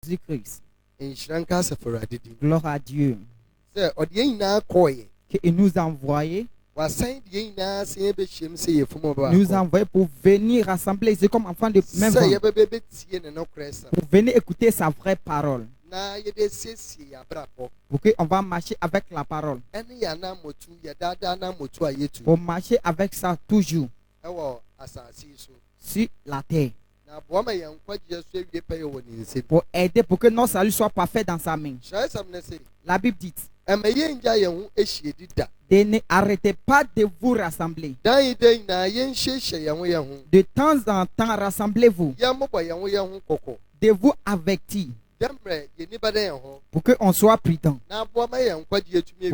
Jésus-Christ. Gloire à Dieu. Il nous a envoyé. Nous a envoyé pour venir rassembler. C'est comme enfants de même genre. Pour venir écouter sa vraie parole. Pour qu'on va marcher avec la parole. Pour marcher avec ça toujours. Sur la terre. Pour aider pour que notre salut soit parfait dans sa main. La Bible dit: n'arrêtez pas de vous rassembler. De temps en temps, rassemblez-vous. De vous avertir. Pour qu'on soit prudent. Pour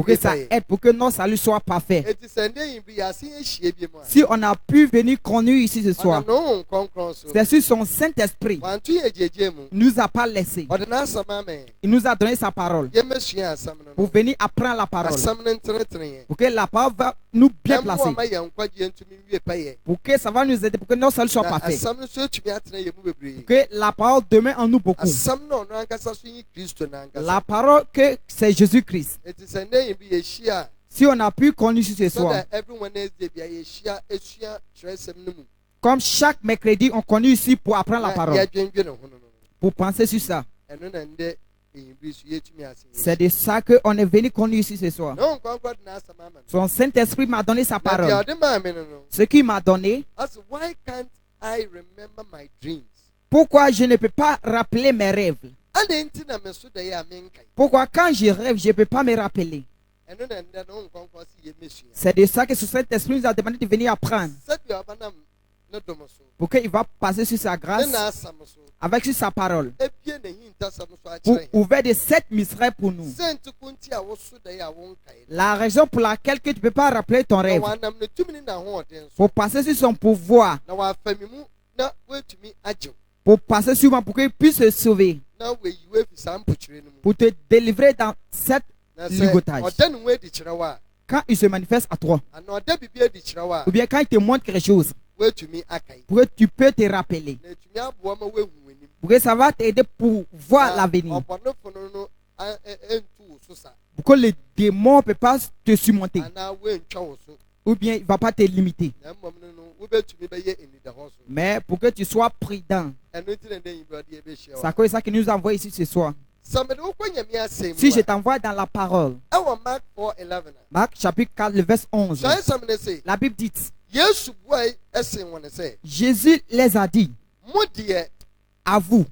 que ça aide, pour que notre salut soit parfait. Si on a pu venir connu ici ce soir, c'est sur son Saint-Esprit. Il nous a pas laissé. Il nous a donné sa parole. Pour venir apprendre la parole. Pour que la parole va nous bien placer. Pour que ça va nous aider, pour que notre salut soit parfait. Pour que la parole demeure en nous beaucoup. La parole que c'est Jésus-Christ. Si on a pu connaître ce soir, comme chaque mercredi, on connaît ici pour apprendre la parole, pour penser sur ça. C'est de ça qu'on est venu connaître ici ce soir. Son Saint-Esprit m'a donné sa parole. Ce qu'il m'a donné. Pourquoi je ne peux pas rappeler mes rêves? Pourquoi quand je rêve, je ne peux pas me rappeler? C'est de ça que ce Saint-Esprit nous a demandé de venir apprendre. Pour qu'il va passer sur sa grâce, avec sur sa parole. Pour ouvrir de 7 mystères pour nous. La raison pour laquelle tu ne peux pas rappeler ton rêve. Pour passer sur son pouvoir. Pour passer sur moi, pour qu'il puisse se sauver. Pour te délivrer dans cette ligotage. Quand il se manifeste à toi. Ou bien quand il te montre quelque chose. Pour que tu peux te rappeler. Pour que ça va t'aider pour voir l'avenir. Pour que les démons ne peuvent pas te surmonter. Ou bien il ne va pas te limiter. Mais pour que tu sois prudent. C'est ça qui nous envoie ici ce soir. Si je t'envoie dans la parole. Marc chapitre 4, le verset 11. La Bible dit. Jésus les a dit. À vous.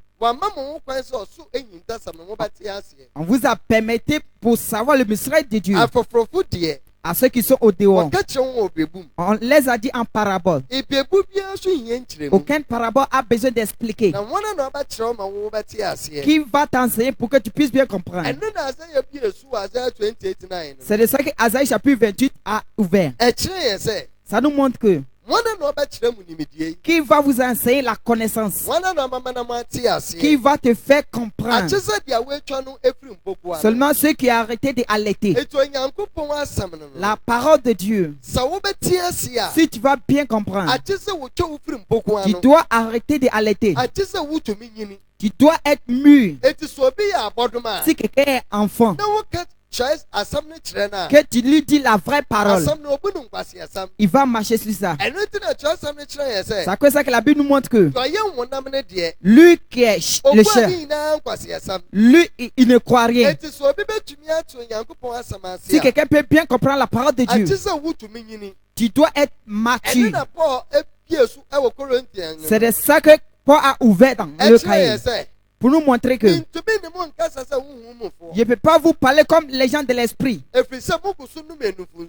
On vous a permis pour savoir le mystère de Dieu. À ceux qui sont au dehors. On les a dit en parabole. Aucune parabole a besoin d'expliquer. Qui va t'enseigner pour que tu puisses bien comprendre. C'est de ça que Isaïe chapitre 28 a ouvert. Ça nous montre que qui va vous enseigner la connaissance? Qui va te faire comprendre? Seulement ceux qui ont arrêté d'allaiter. La parole de Dieu. Si tu vas bien comprendre, tu dois arrêter d'allaiter. Tu dois être mûr. Si quelqu'un est enfant, que tu lui dis la vraie parole, il va marcher sur ça. C'est quoi ça que la Bible nous montre que lui qui est le cher, lui il ne croit rien. Si quelqu'un peut bien comprendre la parole de Dieu, tu dois être mature. C'est de ça que Paul a ouvert dans le cahier. Pour nous montrer que je ne peux pas vous parler comme les gens de l'esprit.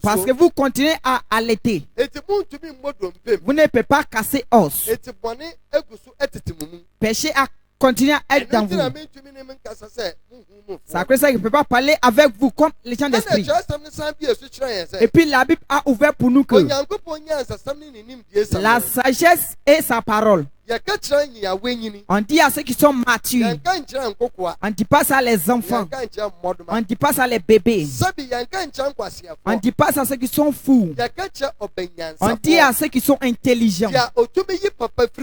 Parce que vous continuez à allaiter. Vous ne pouvez pas casser os. Péché a continué à être dans vous. C'est à cause de ça que je ne peux pas parler avec vous comme les gens d'esprit. Et puis la Bible a ouvert pour nous que la sagesse est sa parole. On dit à ceux qui sont matures. On ne dit pas ça à les enfants. On ne dit pas ça à les bébés. On ne dit pas ça à ceux qui sont fous. On dit à ceux qui sont intelligents.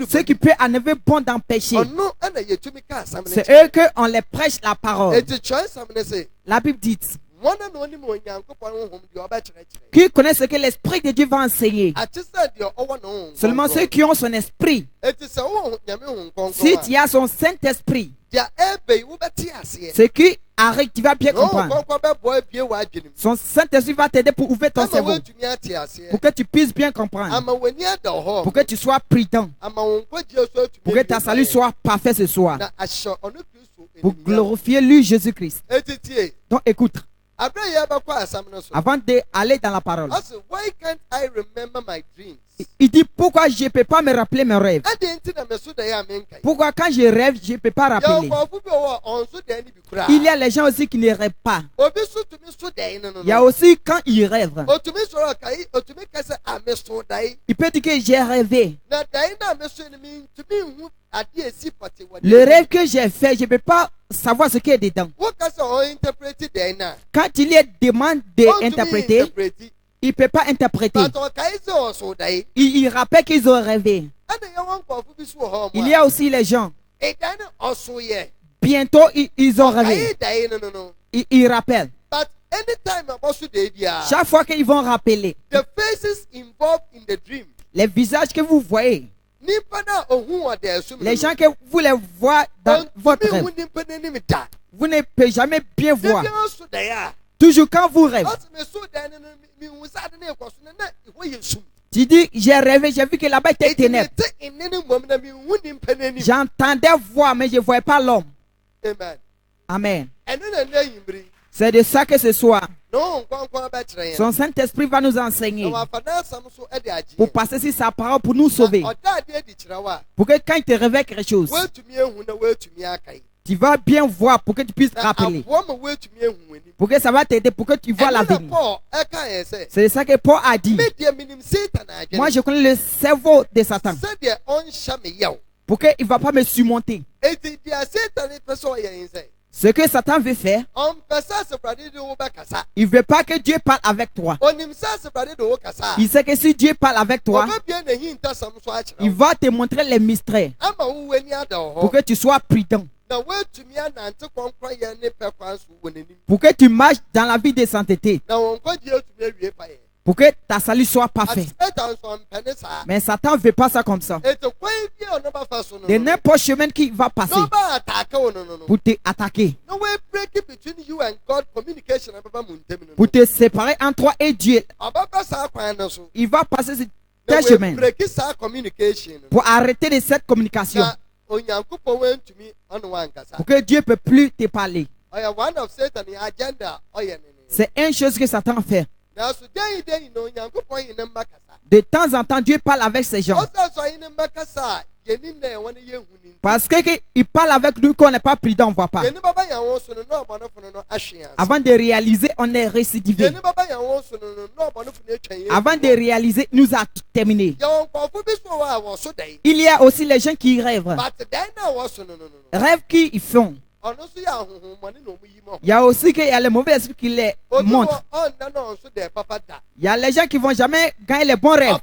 Ceux qui peuvent enlever bon dans le péché. C'est eux qu'on les prêche la parole. La Bible dit, qui connaît ce que l'Esprit de Dieu va enseigner? Seulement ceux qui ont son esprit. Si tu as son Saint-Esprit, ce qui arrive, tu vas bien comprendre. Son Saint-Esprit va t'aider pour ouvrir ton cerveau, pour que tu puisses bien comprendre, pour que tu sois prudent, pour que ta salut soit parfait ce soir, pour glorifier lui, Jésus-Christ. Donc écoute, avant d'aller dans la parole, il dit pourquoi je ne peux pas me rappeler mes rêves. Pourquoi quand je rêve, je ne peux pas rappeler. Il y a les gens aussi qui ne rêvent pas. Il y a aussi quand ils rêvent. Il peut dire que j'ai rêvé. Le rêve que j'ai fait, je ne peux pas savoir ce qui est dedans. Quand il est demande d'interpréter, il ne peut pas interpréter. Il rappelle qu'ils ont rêvé. Il y a aussi les gens. Bientôt, ils ont rêvé. Ils rappellent. Chaque fois qu'ils vont rappeler, les visages que vous voyez, les gens que vous les voyez dans votre rêve, vous ne pouvez jamais bien voir. Toujours quand vous rêvez, tu dis, j'ai rêvé, j'ai vu que là-bas était ténèbres. J'entendais voir, mais je ne voyais pas l'homme. Amen. C'est de ça que ce soir, son Saint-Esprit va nous enseigner pour passer sur sa parole pour nous sauver. Pour que quand il te révèle quelque chose, tu vas bien voir pour que tu puisses rappeler. Pour que ça va t'aider, pour que tu vois l'avenir. C'est ça que Paul a dit. Moi, je connais le cerveau de Satan. Pour qu'il ne va pas me surmonter. Ce que Satan veut faire, il ne veut pas que Dieu parle avec toi. Il sait que si Dieu parle avec toi, il va te montrer les mystères pour que tu sois prudent. Pour que tu marches dans la vie de sainteté. Pour que ta salut soit parfait. Mais Satan ne veut pas ça comme ça. De n'importe chemin qu'il va passer pour te attaquer. Pour te séparer entre toi et Dieu. Il va passer sur tel chemin pour arrêter de cette communication. Pour que Dieu ne peut plus te parler. C'est une chose que Satan fait. De temps en temps, Dieu parle avec ces gens. Parce qu'il parle avec nous qu'on n'est pas prudent, on ne voit pas. Avant de réaliser, on est récidivé. Avant de réaliser, il nous a terminé. Il y a aussi les gens qui rêvent. Rêves qu'ils font. Il y a aussi qu'il y a les mauvais esprits qui les montrent. Il y a les gens qui ne vont jamais gagner les bons rêves.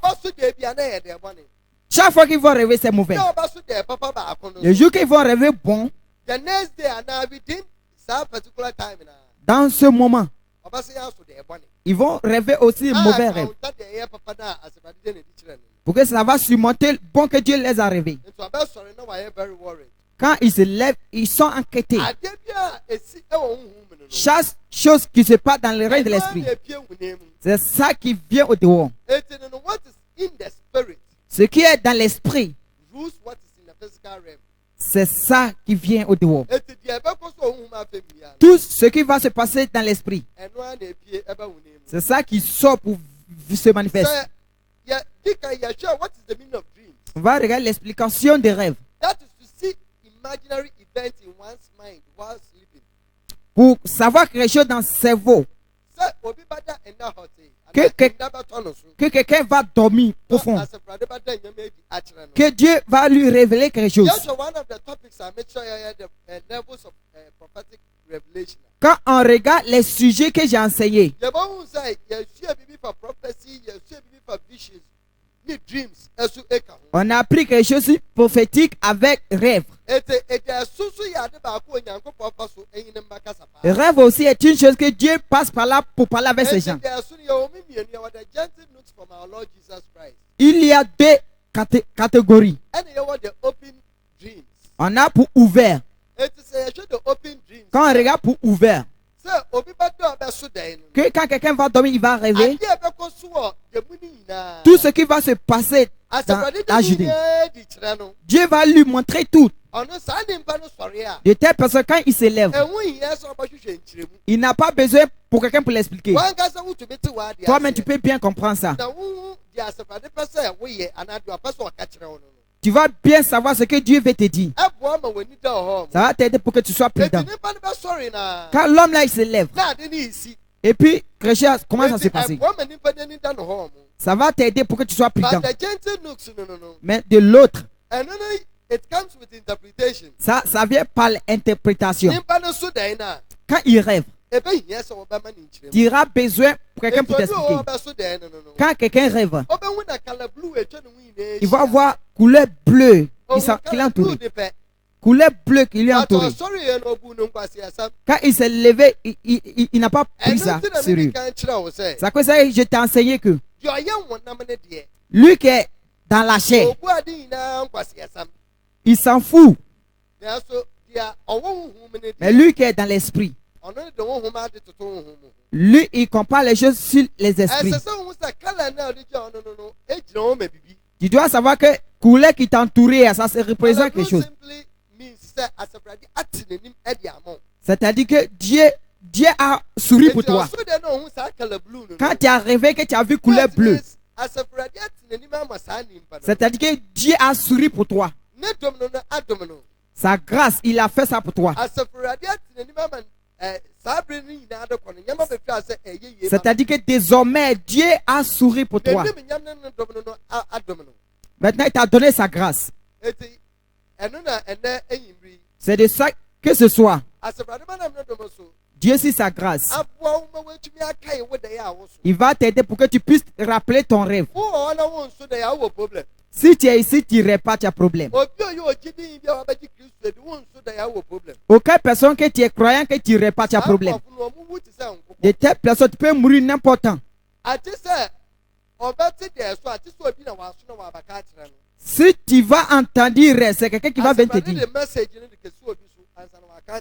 Chaque fois qu'ils vont rêver, c'est mauvais. Le jour qu'ils vont rêver bon, dans ce moment, ils vont rêver aussi mauvais rêves. Pour que ça va surmonter le bon que Dieu les a rêvés. Quand ils se lèvent, ils sont inquiétés. Chaque chose qui se passe dans le règne de l'esprit, c'est ça qui vient au dehors. Ce qui est dans l'esprit, c'est ça qui vient au dehors. Tout ce qui va se passer dans l'esprit, c'est ça qui sort pour se manifester. On va regarder l'explication des rêves. Pour savoir quelque chose dans le cerveau. que quelqu'un va dormir profond, que Dieu va lui révéler quelque chose. Quand on regarde les sujets que j'ai enseignés, on a appris quelque chose prophétique avec rêve. Rêve aussi est une chose que Dieu passe par là pour parler avec ces gens. Il y a deux catégories. On a pour ouvert. Quand on regarde pour ouvert, que quand quelqu'un va dormir, il va rêver. Tout ce qui va se passer dans la journée, Dieu va lui montrer tout. De telle personne, quand il s'élève, il n'a pas besoin pour quelqu'un pour l'expliquer. Toi-même, tu peux bien comprendre ça. Tu vas bien savoir ce que Dieu veut te dire. Ça va t'aider pour que tu sois prudent. Quand l'homme là il se lève, et puis comment ça s'est passé? Ça va t'aider pour que tu sois prudent. Mais de l'autre, ça vient par l'interprétation. Quand il rêve, tu auras besoin pour quelqu'un pour t'expliquer. Quand quelqu'un rêve, il va voir couleur bleue qui l'a entouré. Couleur bleue qui lui a entouré. Quand il s'est levé, il n'a pas pris ça sur lui. C'est à cause de ça que je t'ai enseigné que lui qui est dans la chair, il s'en fout. Mais lui qui est dans l'esprit, lui, il compare les choses sur les esprits. Tu dois savoir que couleur qui t'entourait, ça représente quelque chose. C'est-à-dire que Dieu a souri pour toi. Quand tu as rêvé que tu as vu couleur bleue, c'est-à-dire que Dieu a souri pour toi. Sa grâce, il a fait ça pour toi. C'est-à-dire que désormais, Dieu a souri pour toi. Maintenant, il t'a donné sa grâce. C'est de ça que ce soit. Dieu, c'est sa grâce. Il va t'aider pour que tu puisses rappeler ton rêve. Si tu es ici, tu n'irais pas, tu as problème. Aucune personne que tu es croyant que tu n'irais pas, tu as problème. De telles personnes, tu peux mourir n'importe quand. Si tu vas entendre rêve, c'est quelqu'un qui va venir te dire.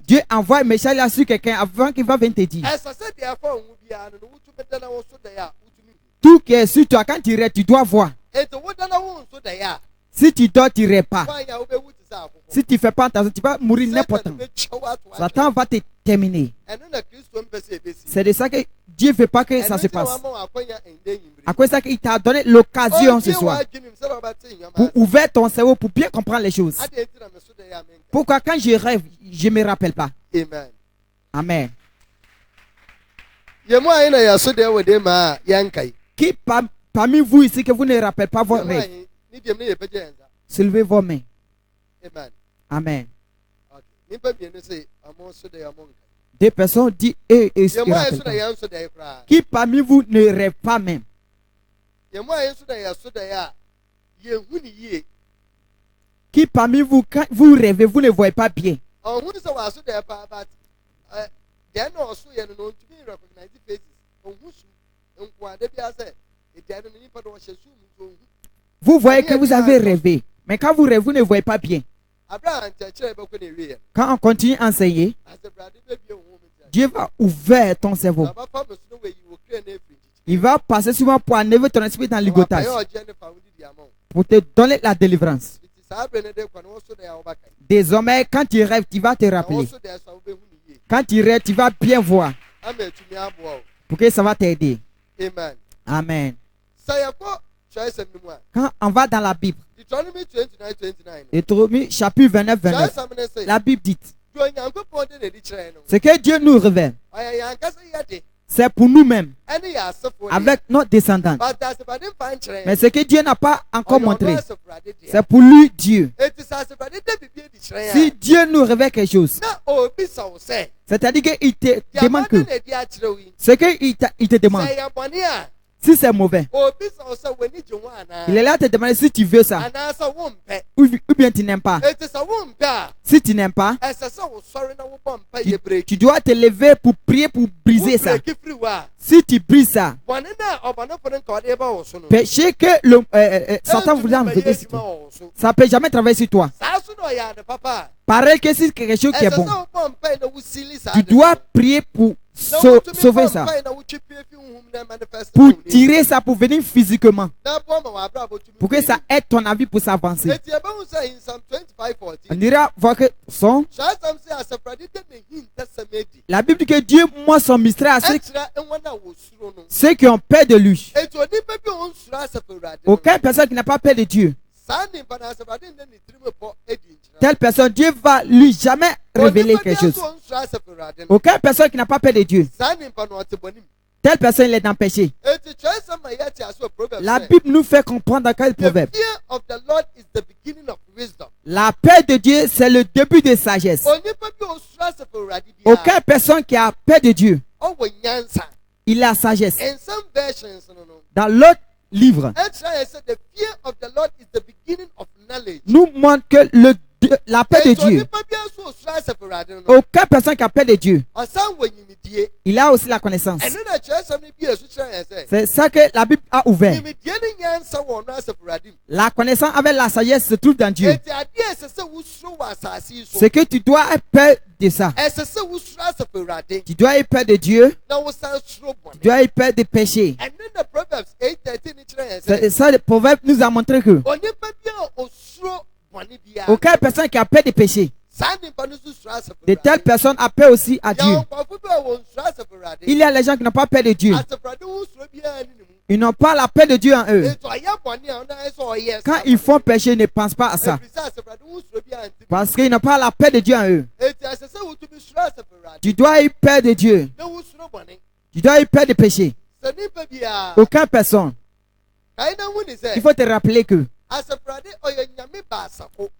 Dieu envoie un message là sur quelqu'un avant qu'il va venir te dire. Tout qui est sur toi, quand tu rêves, tu dois voir. Si tu dors, tu ne rêves pas. Si tu ne fais pas attention, tu vas mourir n'importe quand. Satan va te terminer. C'est de ça que Dieu ne veut pas que ça se passe. À cause de ça qu'il t'a donné l'occasion ce soir pour ouvrir ton cerveau, pour bien comprendre les choses. Pourquoi quand je rêve, je ne me rappelle pas. Amen. Qui parmi vous ici que vous ne rappelez pas vos rêves? Soulevez vos mains. Amen. Des personnes disent eux et se rappellent pas. Qui parmi vous ne rêve pas même? Qui parmi vous, quand vous rêvez, vous ne voyez pas bien? Vous voyez que vous avez rêvé, mais quand vous rêvez, vous ne voyez pas bien. Quand on continue à enseigner, Dieu va ouvrir ton cerveau. Il va passer souvent pour enlever ton esprit dans l'ligotage, pour te donner la délivrance. Désormais, quand tu rêves, tu vas te rappeler. Quand tu rêves, tu vas bien voir. Pour que ça va t'aider. Amen. Quand on va dans la Bible, Deutéronome chapitre 29, 29, la Bible dit, ce que Dieu nous révèle, c'est pour nous-mêmes, avec notre descendants. Mais ce que Dieu n'a pas encore montré, c'est pour lui, Dieu. Si Dieu nous révèle quelque chose, c'est-à-dire qu'il te demande que ce qu'il te demande, si c'est mauvais, il est là à te demander si tu veux ça ou bien tu n'aimes pas. Si tu n'aimes pas, tu dois te lever pour prier pour briser ça. Si tu brises ça, péché que Satan vous a enlevé, ça ne peut jamais travailler sur toi. Pareil que si quelque chose qui est bon, tu dois prier pour sauver ça, pour tirer ça, pour venir physiquement, pour que ça aide ton avis pour s'avancer. On ira voir que la Bible dit que Dieu montre son mystère à ceux qui ont peur de lui. Aucune personne qui n'a pas peur de Dieu, telle personne, Dieu va lui jamais révéler quelque chose. Aucune personne qui n'a pas peur de Dieu, telle personne, il est dans le péché. La Bible nous fait comprendre dans quel proverbe. La peur de Dieu, c'est le début de sagesse. Aucune personne qui a peur de Dieu, il a sagesse. Dans l'autre livre, nous montre que la paix de Dieu, aucune personne qui a peur de Dieu, il a aussi la connaissance. C'est ça que la Bible a ouvert. La connaissance avec la sagesse se trouve dans Dieu. C'est que tu dois avoir peur de ça. Tu dois avoir peur de Dieu. Tu dois avoir peur des péchés. C'est ça, le proverbe nous a montré que aucune personne qui a peur des péchés, de telles personnes a peur aussi à Dieu. Il y a les gens qui n'ont pas peur de Dieu. Ils n'ont pas la paix de Dieu en eux. Quand ils font péché, ils ne pensent pas à ça. Parce qu'ils n'ont pas la paix de Dieu en eux. Tu dois avoir peur de Dieu. Tu dois avoir peur des péchés. Aucune personne. Il faut te rappeler que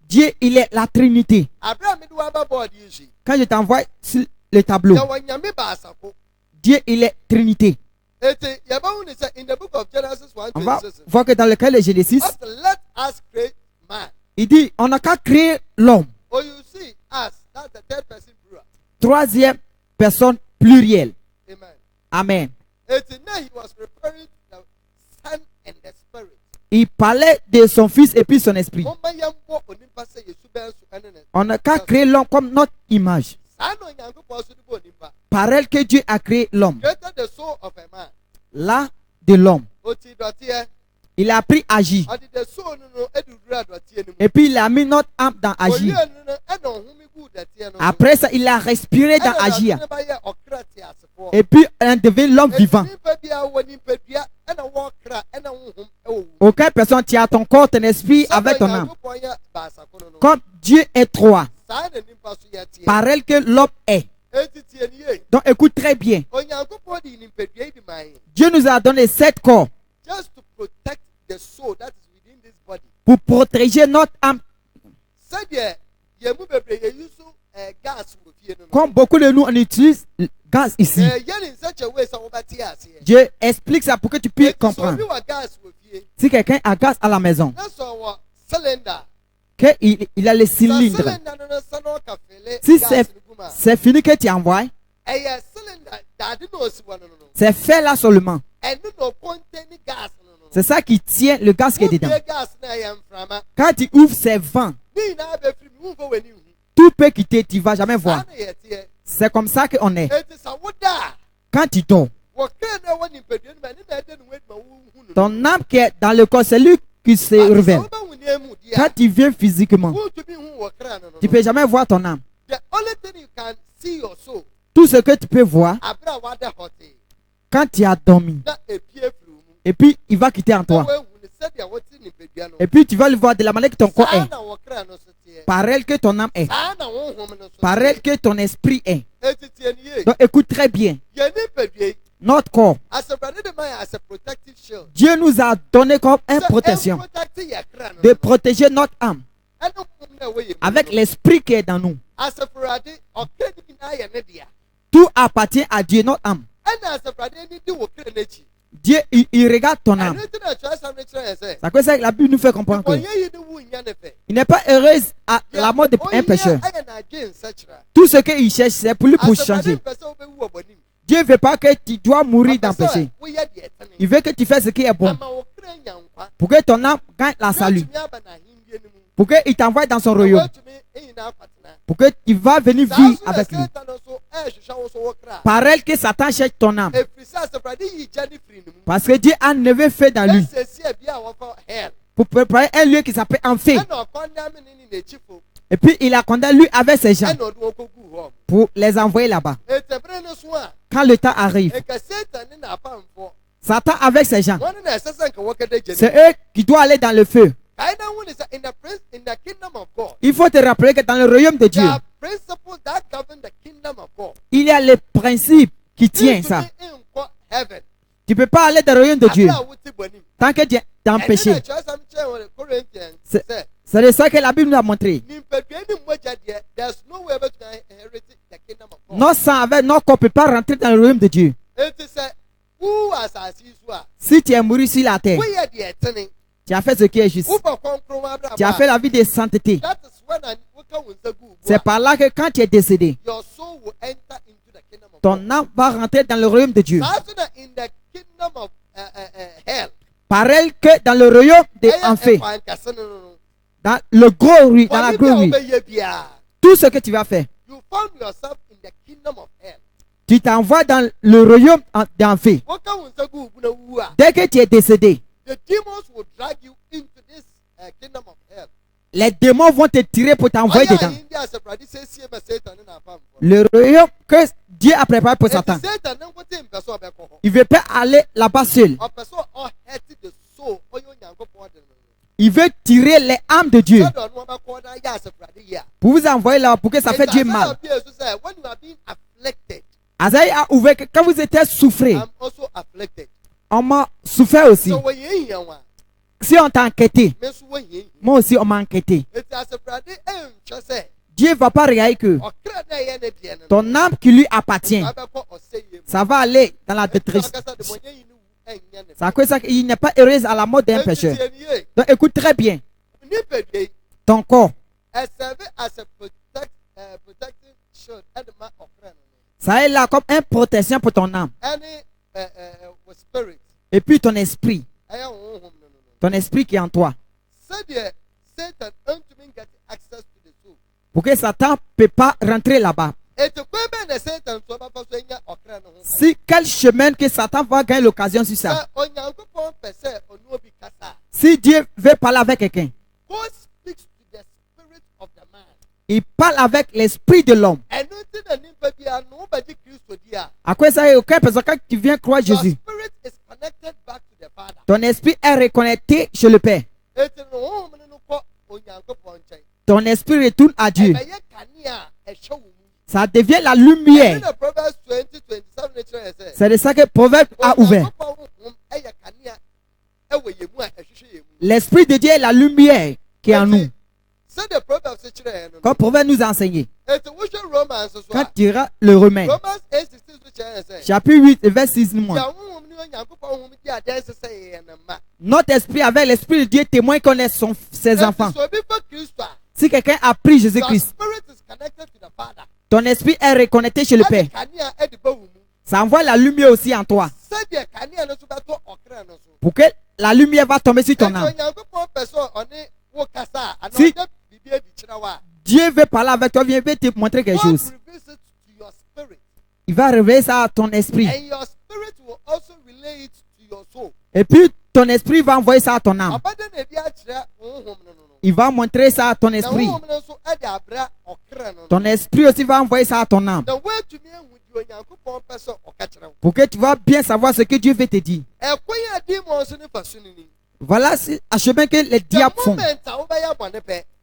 Dieu, il est la Trinité. Quand je t'envoie sur le tableau, Dieu, il est Trinité. On va voir que dans le cas de Genèse, il dit, on n'a qu'à créer l'homme. Troisième personne plurielle. Amen. Il parlait de son fils et puis son esprit. On n'a qu'à créer l'homme comme notre image. Pareil que Dieu a créé l'homme. Là, de l'homme. Il a pris Agi. Et puis il a mis notre âme dans Agi. Après ça, il a respiré dans Agi. Et puis on devient l'homme vivant. Aucune personne tient ton corps, ton esprit avec ton âme. Comme Dieu est trois, pareil que l'homme est. Donc écoute très bien. Dieu nous a donné 7 corps pour protéger notre âme. Comme beaucoup de nous, on utilise le gaz ici. Dieu explique ça pour que tu puisses comprendre. Si quelqu'un a gaz à la maison, qu'il a les cylindres. Si c'est fini que tu envoies, c'est fait là seulement. C'est ça qui tient le gaz qui est dedans. Quand tu ouvres ces vents, tout peut quitter, tu ne vas jamais voir. C'est comme ça qu'on est. Quand tu dors, ton âme qui est dans le corps, c'est lui qui se révèle. Quand tu viens physiquement, tu ne peux jamais voir ton âme. Tout ce que tu peux voir, quand tu as dormi, et puis il va quitter en toi. Et puis tu vas le voir de la manière que ton corps est. Pareil que ton âme est. Pareil que ton esprit est. Donc écoute très bien. notre corps. Dieu nous a donné comme une protection de protéger notre âme avec l'esprit qui est dans nous. Tout appartient à Dieu, notre âme. Dieu, il regarde ton âme. C'est que ça que la Bible nous fait comprendre que il n'est pas heureux à la mort d'un pécheur. Tout ce qu'il cherche, c'est pour lui pour changer. Dieu ne veut pas que tu dois mourir dans le péché. Il veut que tu fasses ce qui est bon. Pour que ton âme gagne la salut. Pour qu'il t'envoie dans son royaume. Pour que tu vas venir vivre avec lui. Par elle que Satan cherche ton âme. Parce que Dieu a enlevé feu dans lui. Pour préparer un lieu qui s'appelle Enfer. Et puis il a condamné lui avec ses gens. Pour les envoyer là-bas. Quand le temps arrive. Satan avec ses gens. C'est eux qui doivent aller dans le feu. Il faut te rappeler que dans le royaume de Dieu, il y a les principes qui tiennent ça. Tu ne peux pas aller dans le royaume de Dieu tant que tu es dans le péché. C'est de ça que la Bible nous a montré. Nos sang avec nos corps ne peut pas rentrer dans le royaume de Dieu. Si tu es mort sur la terre, tu as fait ce qui est juste. Tu as fait la vie de sainteté. C'est par là que quand tu es décédé, ton âme va rentrer dans le royaume de Dieu. Par elle que dans le royaume de Enfer, dans le gros rue, dans la grosse rue, tout ce que tu vas faire, tu t'envoies dans le royaume d'Enfer. Dès que tu es décédé, les démons vont te tirer pour t'envoyer dedans. Le royaume que Dieu a préparé pour Satan. Il ne veut pas aller là-bas seul. Il veut tirer les âmes de Dieu pour vous envoyer là pour que ça fait Dieu mal. Asaïe a ouvert que quand vous étiez souffré, on m'a souffert aussi. Si on t'a enquêté, moi aussi on m'a enquêté. Dieu ne va pas regarder que ton âme qui lui appartient, ça va aller dans la détresse. C'est que ça qu'il n'est pas heureux à la mort d'un pécheur. Donc écoute très bien. Ton corps, ça est là comme une protection pour ton âme. Et puis ton esprit. Ton esprit qui est en toi. Pour que Satan ne peut pas rentrer là-bas. Si quel chemin que Satan va gagner l'occasion sur ça. Si Dieu veut parler avec quelqu'un, il parle avec l'esprit de l'homme. À quoi ça est aucun parce que quand tu viens croire Jésus, ton esprit est reconnecté chez le Père. Ton esprit retourne à Dieu. Ça devient la lumière. C'est de ça que Proverbe a ouvert. L'esprit de Dieu est la lumière qui est en nous. Comme Proverbe nous a enseigné. Quand tu iras le Romain, chapitre 8, verset 6, notre esprit avec l'esprit de Dieu témoigne qu'on est ses enfants. Si quelqu'un a pris Jésus-Christ, ton esprit est reconnecté chez le Père. Ça envoie la lumière aussi en toi. Pour que la lumière va tomber sur ton âme. Si Dieu veut parler avec toi, il veut te montrer quelque chose. Il va révéler ça à ton esprit. Et puis ton esprit va envoyer ça à ton âme. Il va montrer ça à ton esprit. Ton esprit aussi va envoyer ça à ton âme. Pour que tu vas bien savoir ce que Dieu veut te dire. Voilà un chemin que les diables font.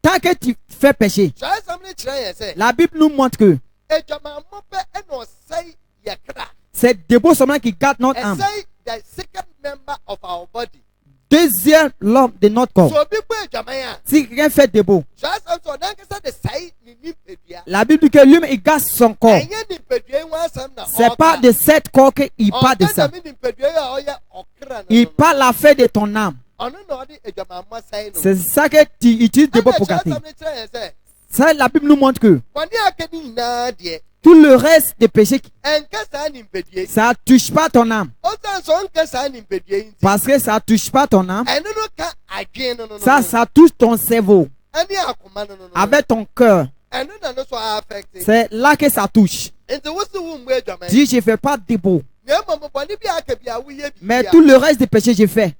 Tant que tu fais péché, C'est Débo seulement qui garde notre âme. Deuxième l'homme de notre corps. Si quelqu'un fait Débo, la Bible dit que lui il garde son corps. C'est pas de cette corps qu'il parle de ça. Il parle la fait de ton âme. C'est ça que tu utilises Débo pour garder. Ça, la Bible nous montre que tout le reste des péchés, ça ne touche pas ton âme. Parce que ça ne touche pas ton âme. Ça touche ton cerveau. Avec ton cœur. C'est là que ça touche. Dis, je ne fais pas de beau. Mais tout le reste des péchés, je fais.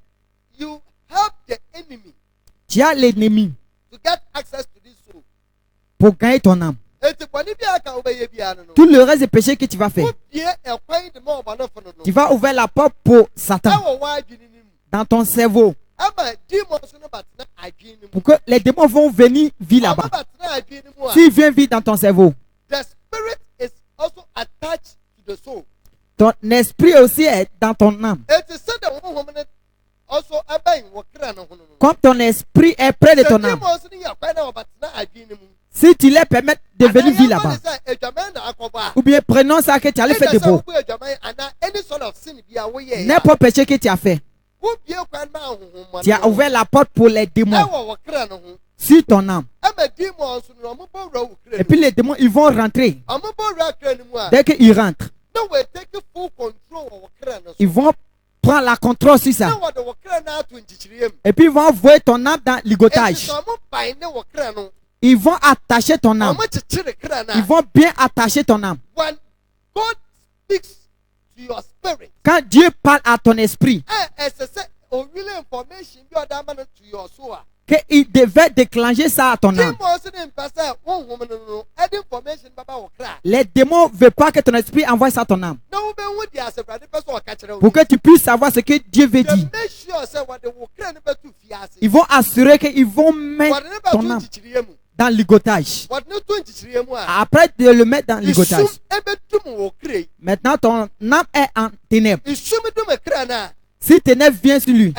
Tu as l'ennemi pour gagner ton âme. Tout le reste des péchés que tu vas faire, tu vas ouvrir la porte pour Satan dans ton cerveau. Pour que les démons vont venir vivre là-bas. S'ils viennent vivre dans ton cerveau, ton esprit aussi est dans ton âme. Comme ton esprit est près de ton âme, si tu les permets de venir vivre là-bas, ou bien prenons ça que tu as fait de beau, n'importe péché que tu as fait, tu as ouvert la porte pour les démons sur ton âme. Et puis les démons, ils vont rentrer. Dès qu'ils rentrent, ils vont prendre la contrôle sur ça. Et puis ils vont envoyer ton âme dans le ligotage. Ils vont attacher ton âme. Ils vont bien attacher ton âme. Quand Dieu parle à ton esprit, qu'il devait déclencher ça à ton âme. Les démons ne veulent pas que ton esprit envoie ça à ton âme. Pour que tu puisses savoir ce que Dieu veut dire. Ils vont assurer qu'ils vont mettre ton âme dans le ligotage. Après de le mettre dans le ligotage, maintenant ton âme est en ténèbres. Si ténèbres vient sur lui,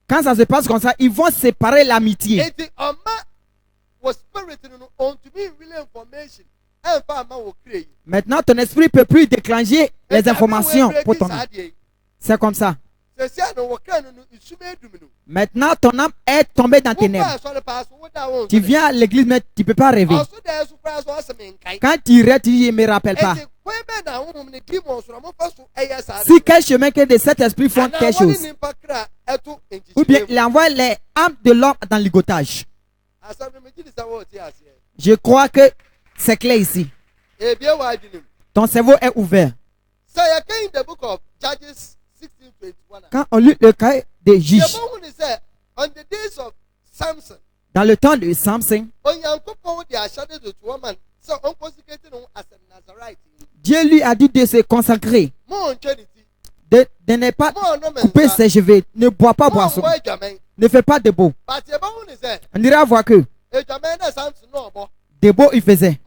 quand ça se passe comme ça, ils vont séparer l'amitié. Maintenant, ton esprit ne peut plus déclencher les informations pour ton âme. C'est comme ça. Maintenant, ton âme est tombée dans tes ténèbres. Tu viens à l'église, mais tu ne peux pas rêver. Quand tu irais, tu dis, je ne me rappelle pas. Si quel chemin que de cet esprit font quelque chose, ou bien il envoie les âmes de l'homme dans le ligotage. Je crois que c'est clair ici. Ton cerveau est ouvert. Quand on lit le cahier des juges, dans le temps de Samson, Dieu lui a dit de se consacrer, de ne pas couper ses cheveux, ne bois pas boisson, ne fais pas de beau. On ira voir que de beau il faisait.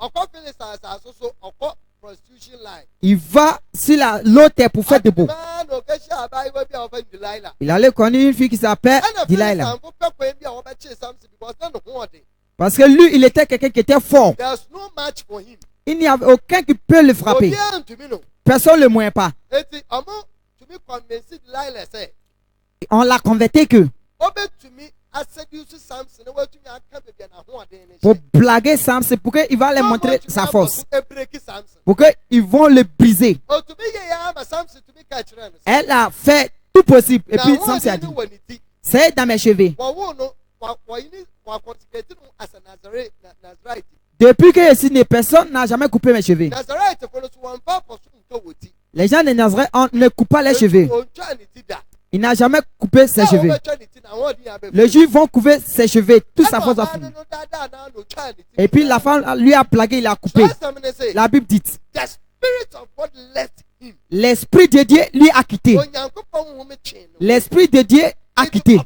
Il va sur l'autel pour faire de beau. Il allait connaître une fille qui s'appelle Delilah. Parce que lui, il était quelqu'un qui était fort. Il n'y avait aucun qui peut le frapper. Personne ne le moyen pas. On l'a converti que pour blaguer Samson, pour qu'il va leur montrer sa force, pour qu'ils vont le briser. Elle a fait tout possible. Et puis Samson a dit, c'est dans mes cheveux. Depuis que je suis né, personne n'a jamais coupé mes cheveux. Les gens de Nazareth ne coupent pas les cheveux. Il n'a jamais coupé ses cheveux. Les Juifs vont couper ses cheveux. Toute sa force a fini. Et puis la femme lui a plagué, il a coupé. La Bible dit, l'Esprit de Dieu lui a quitté. L'Esprit de Dieu a quitté.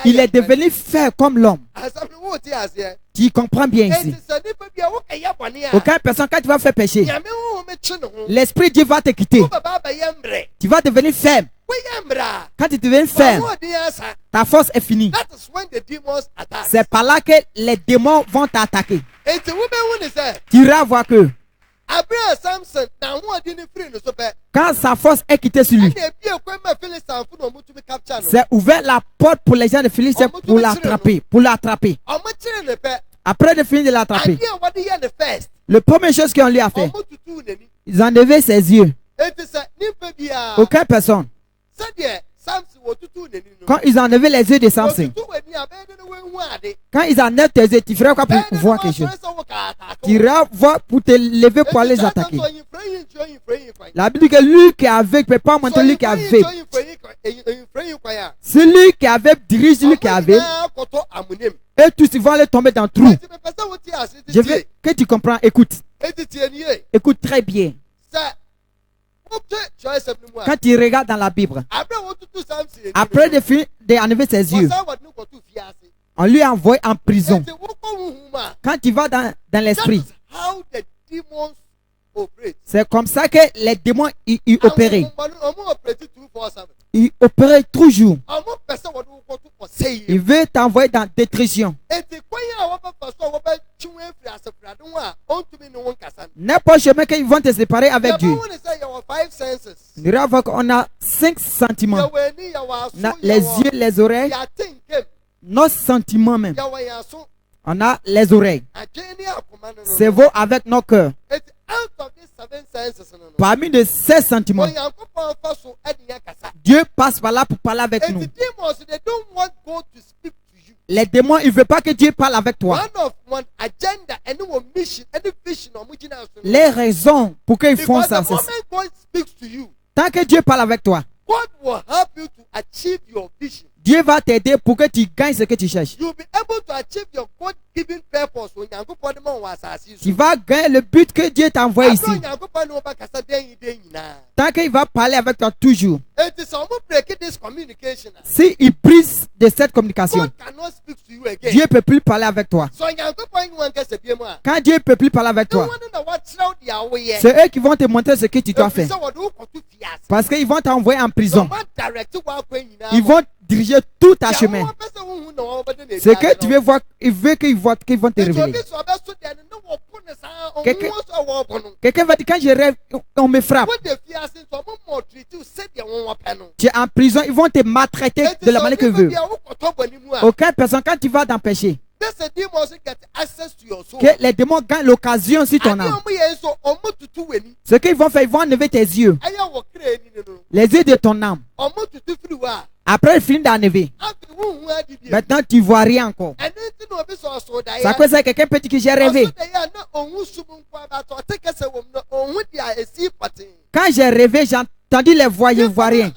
Il est devenu fait comme l'homme. Tu comprends bien ici. Aucune personne, quand tu vas faire péché, l'Esprit de Dieu va te quitter. Tu vas devenir ferme. Quand tu deviens ferme, ta force est finie. C'est par là que les démons vont t'attaquer. Tu iras voir que quand sa force est quittée sur lui, c'est ouvert la porte pour les gens de Philistins pour l'attraper. Après de finir de l'attraper, la première chose qu'on lui a fait, ils ont enlevé ses yeux. Aucune personne. Quand ils ont enlevé les yeux de Samson, quand ils enlèvent tes yeux, tu feras quoi pour voir quelque chose? Tu iras voir pour te lever pour aller les attaquer. La Bible dit que lui qui est aveugle ne peut pas montrer lui qui est aveugle. Celui qui est aveugle dirige lui qui est aveugle. Et tous ils vont aller tomber dans le trou. Je veux que tu comprends. Écoute. Écoute très bien. Quand tu regardes dans la Bible, après d'enlever ses yeux, on lui a envoyé en prison. Quand tu vas dans l'esprit, c'est comme ça que les démons ils opéraient. Ils opéraient toujours. Il veut t'envoyer dans la détruction. N'importe chemin qu'ils vont te séparer avec Dieu. On a 5 sentiments. Les yeux, les oreilles, nos sentiments même. On a les oreilles. Cerveau avec nos cœurs. Parmi de ces sentiments, Dieu passe par là pour parler avec nous. Les démons, ils ne veulent pas que Dieu parle avec toi. Les raisons pour qu'ils font ça, c'est ça. Tant que Dieu parle avec toi, Dieu va t'aider pour que tu gagnes ce que tu cherches. Tu vas gagner le but que Dieu t'a envoyé ici. Tant qu'il va parler avec toi toujours. S'il brise de cette communication, Dieu ne peut plus parler avec toi. Quand Dieu ne peut plus parler avec toi, c'est eux qui vont te montrer ce que tu dois faire. Parce qu'ils vont t'envoyer en prison. Ils vont diriger tout ta chemin. Ce que tu veux voir, il veut qu'ils voient qu'ils vont te révéler. Quelqu'un va dire, quand je rêve, on me frappe. Tu es en prison, ils vont te maltraiter de la manière que tu veux. Aucune personne, quand tu vas dans le péché, que les démons gagnent l'occasion sur ton âme. Ce qu'ils vont faire, ils vont enlever tes yeux. Les yeux de ton âme. Après, ils finissent d'enlever. Maintenant, tu ne vois rien encore. Ça cause ça, quelqu'un peut dire que j'ai rêvé. Quand j'ai rêvé, j'ai entendu les voix, je ne vois rien.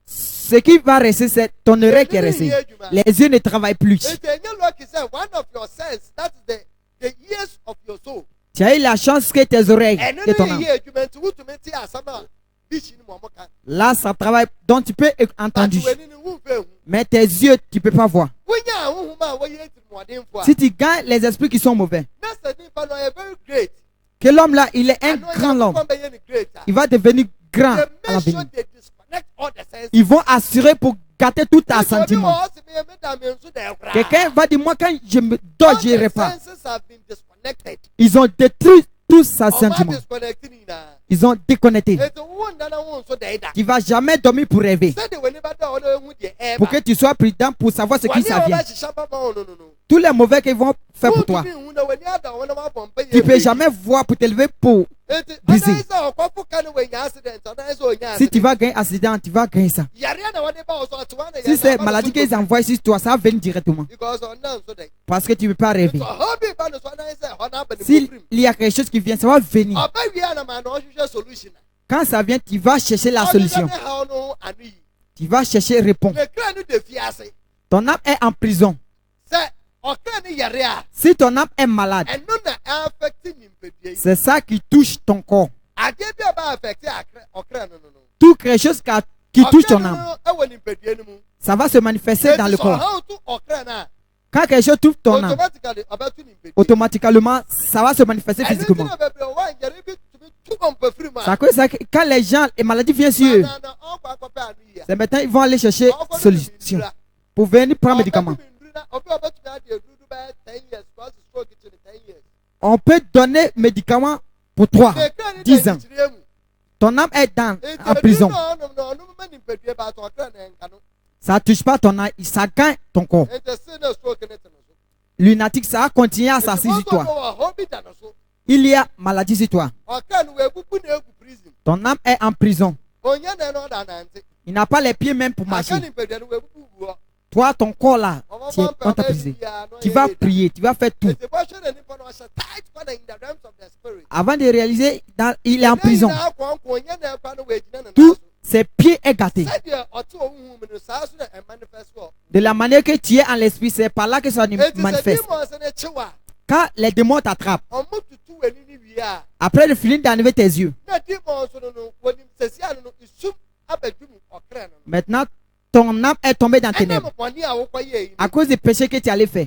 Ce qui va rester, c'est ton oreille qui est restée. Les yeux ne travaillent plus. Tu as eu la chance que tes oreilles de ton âme. Là, ça travaille. Donc, tu peux entendre. Mais tes yeux, tu ne peux pas voir. Si tu gagnes les esprits qui sont mauvais, que l'homme là, il est un grand homme. Il va devenir grand à l'avenir. Ils vont assurer pour gâter tout ta sentiment. Quelqu'un va dire, moi quand je me dors, je n'irai pas. Ils ont détruit tout sa sentiment. Ils ont déconnecté. Tu ne vas jamais dormir pour rêver. Pour que tu sois prudent pour savoir ce qui ça vient. Tous les mauvais qu'ils vont faire pour toi, tu ne peux jamais voir pour t'élever pour briser. Si tu vas gagner un accident, tu vas gagner ça. Si c'est maladie qu'ils envoient sur toi, ça va venir directement. Parce que tu ne peux pas rêver. S'il y a quelque chose qui vient, ça va venir. Quand ça vient, tu vas chercher la solution. Tu vas chercher réponse. Ton âme est en prison. Si ton âme est malade, c'est ça qui touche ton corps. Tout quelque chose qui touche ton âme, ça va se manifester dans le corps. Quand quelque chose touche ton âme, automatiquement, ça va se manifester physiquement. Ça cause ça, quand les gens, les maladies viennent sur eux, c'est maintenant ils vont aller chercher solution pour venir prendre médicaments. On peut donner médicaments pour 3, 10 ans. Ton âme est en prison. Ça ne touche pas ton âme, ça gagne ton corps. Lunatique, ça va continuer à s'asseoir sur toi. Il y a maladie sur toi. Ton âme est en prison. Il n'a pas les pieds même pour marcher. Toi, ton corps là, tu es comptabilisé. Tu vas prier, tu vas faire tout. Avant de réaliser, il est en prison. Tous ses pieds sont gâtés. De la manière que tu es en l'esprit, c'est par là que ça manifeste. Quand les démons t'attrapent, après le feeling d'enlever tes yeux, maintenant ton âme est tombée dans tes ténèbres à cause des péchés que tu allais faire.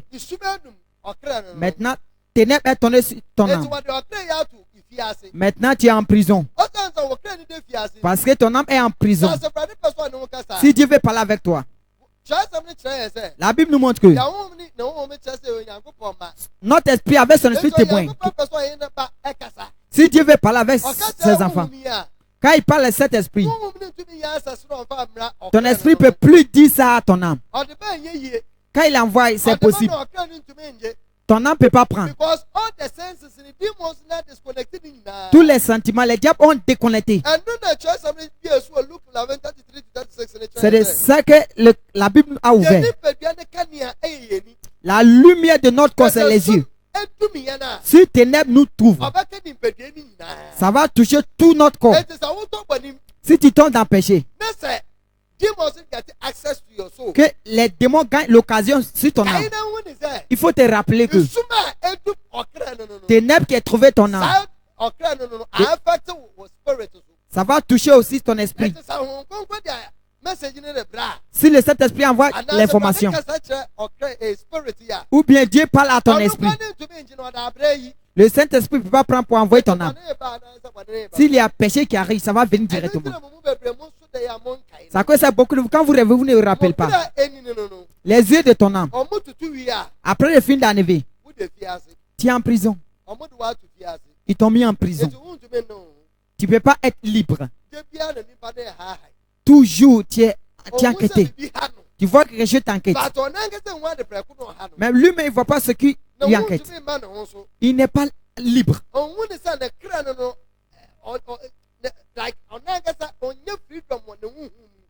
Maintenant, ténèbres est tombée sur ton âme. Maintenant, tu es en prison. Parce que ton âme est en prison. Si Dieu veut parler avec toi, la Bible nous montre que notre esprit avec son esprit témoin. Si Dieu veut parler avec ses enfants, quand il parle de cet esprit, ton esprit ne peut plus dire ça à ton âme. Quand il envoie, c'est possible. Ton âme ne peut pas prendre. Tous les sentiments, les diables ont déconnecté. C'est de ça que la Bible a ouvert. La lumière de notre corps, c'est les yeux. Si ténèbres nous trouvent, ça va toucher tout notre corps. Si tu tombes dans le péché, que les démons gagnent l'occasion sur ton âme, il faut te rappeler que ténèbres qui a trouvé ton âme, ça va toucher aussi ton esprit. Si le Saint-Esprit envoie l'information, ou bien Dieu parle à ton esprit, le Saint-Esprit ne peut pas prendre pour envoyer ton âme. S'il y a péché qui arrive, ça va venir directement. Ça cause ça beaucoup de vous. Quand vous rêvez, vous ne vous rappelez pas. Les yeux de ton âme, après le film d'enlever, tu es en prison. Ils t'ont mis en prison. Tu ne peux pas être libre. Toujours, tu es enquêté. Tu vois que quelque chose t'enquête. Même lui-même, il ne voit pas ce qui lui enquête. Il n'est pas libre.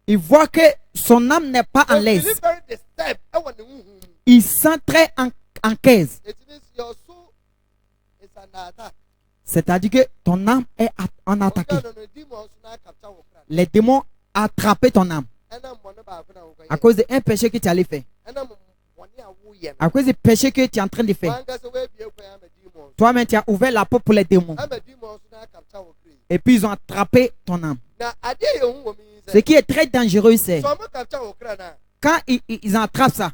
Il voit que son âme n'est pas en l'aise. Il sent très en caisse. C'est-à-dire que ton âme est en attaque. Les démons ont attrapé ton âme à cause d'un péché que tu allais faire. À cause du péché que tu es en train de faire. Toi-même, tu as ouvert la porte pour les démons. Et puis, ils ont attrapé ton âme. Ce qui est très dangereux, c'est quand ils attrapent ça,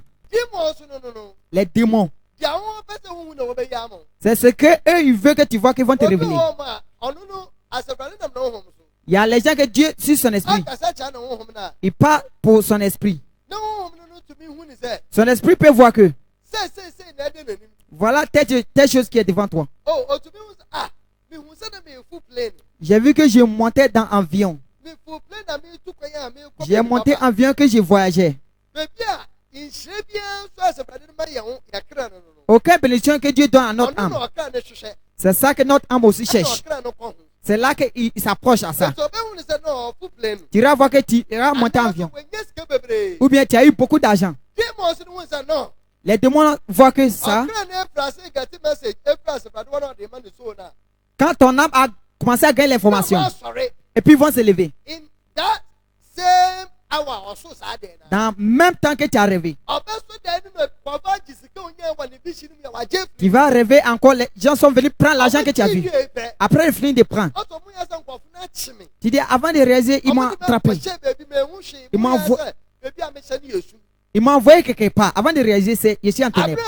les démons, c'est ce que eux ils veulent que tu vois qu'ils vont te révéler. Il y a les gens que Dieu, sur son esprit, il parle pour son esprit. Son esprit peut voir que voilà telle chose qui est devant toi. J'ai vu que je montais dans un avion. J'ai monté en avion que je voyageais. Aucune bénédiction que Dieu donne à notre âme. C'est ça que notre âme aussi cherche. C'est là qu'il s'approche à ça. Tu vas voir que tu vas monter en avion. Ou bien tu as eu beaucoup d'argent. Les démons voient que ça. Quand ton âme a commencé à gagner l'information, et puis ils vont se lever. Dans le même temps que tu as rêvé, tu vas rêver encore. Les gens sont venus prendre l'argent que tu as vu. Après, ils finissent de prendre. Tu dis, avant de réaliser, ils m'ont attrapé. Ils m'ont envoyé quelque part. Avant de réaliser, je suis en ténèbres.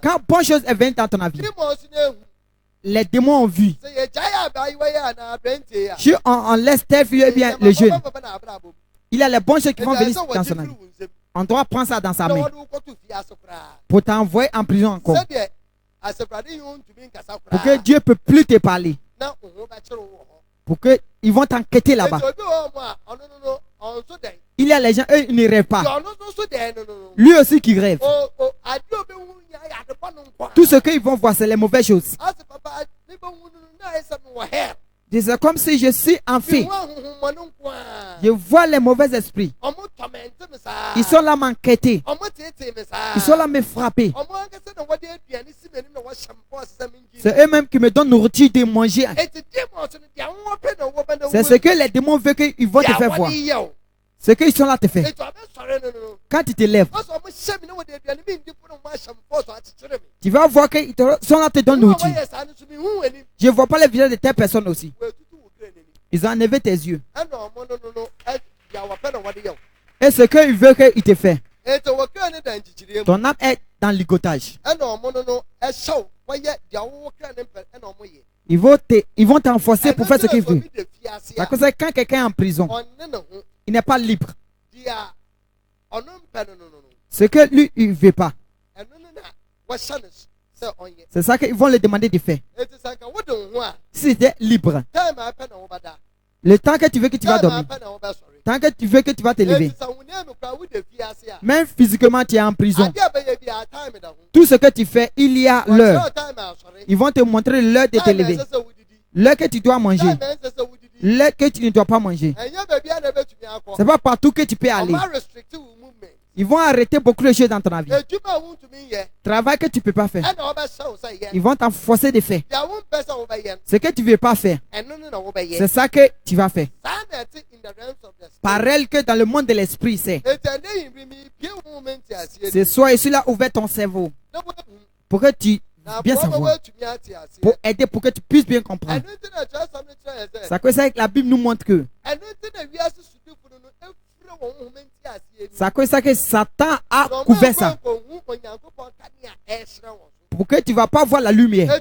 Quand bonne chose est venue dans ton avis, les démons ont vu. Si on laisse tes vieux bien le jeune, il y a les bonnes choses qui vont venir dans son avis. On doit prendre ça dans sa main pour t'envoyer en prison encore. Pour que Dieu ne peut plus te parler. Pour qu'ils vont t'enquêter là-bas. Il y a les gens, eux, ils ne rêvent pas. Lui aussi qui rêve. Tout ce qu'ils vont voir, c'est les mauvaises choses. C'est comme si je suis en fait. Je vois les mauvais esprits. Ils sont là m'enquêter. Ils sont là me frapper. C'est eux-mêmes qui me donnent nourriture de manger. C'est ce que les démons veulent qu'ils vont te faire voir. Ce qu'ils sont là te faire. Quand tu te lèves, tu vas voir qu'ils sont là te donnent nourriture. Je ne vois pas les visages de telle personne aussi. Ils ont enlevé tes yeux. Et ce qu'ils veulent qu'ils te fassent. Ton âme est dans le ligotage. Ils vont t'enforcer pour faire ce qu'ils veulent. Parce que quand quelqu'un est en prison, il n'est pas libre. Ce que lui, il ne veut pas. C'est ça qu'ils vont le demander de faire. Si tu es libre, le temps que tu veux que tu vas dormir, le temps que tu veux que tu vas te lever, même physiquement tu es en prison, tout ce que tu fais, il y a l'heure. Ils vont te montrer l'heure de te lever, l'heure que tu dois manger, l'heure que tu ne dois pas manger. C'est pas partout que tu peux aller. Ils vont arrêter beaucoup de choses dans ton avis. Travail que tu ne peux pas faire. Ils vont t'enforcer de faire. Ce que tu ne veux pas faire, c'est ça que tu vas faire. Pareil que dans le monde de l'esprit, c'est. C'est soit ici là ouvert ton cerveau. Pour que tu bien savoir. Pour aider, pour que tu puisses bien comprendre. C'est que ça que la Bible nous montre que. C'est que ça que Satan a couvert ça. Pour que tu ne vas pas voir la lumière.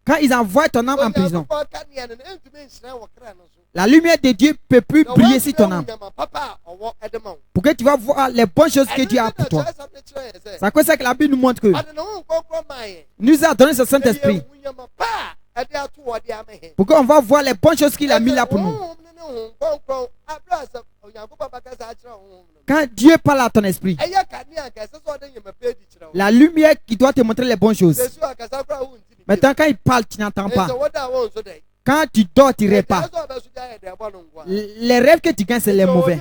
Quand ils envoient ton âme en prison, la lumière de Dieu ne peut plus briller sur ton âme. Pour que tu vas voir les bonnes choses que Dieu a pour toi. C'est que ça que la Bible nous montre que nous a donné ce Saint-Esprit. Pour qu'on va voir les bonnes choses qu'il a mis là pour nous. Quand Dieu parle à ton esprit, la lumière qui doit te montrer les bonnes choses. Maintenant, quand il parle, tu n'entends pas. Quand tu dors, tu ne rêves pas. Les rêves que tu gagnes, c'est les mauvais.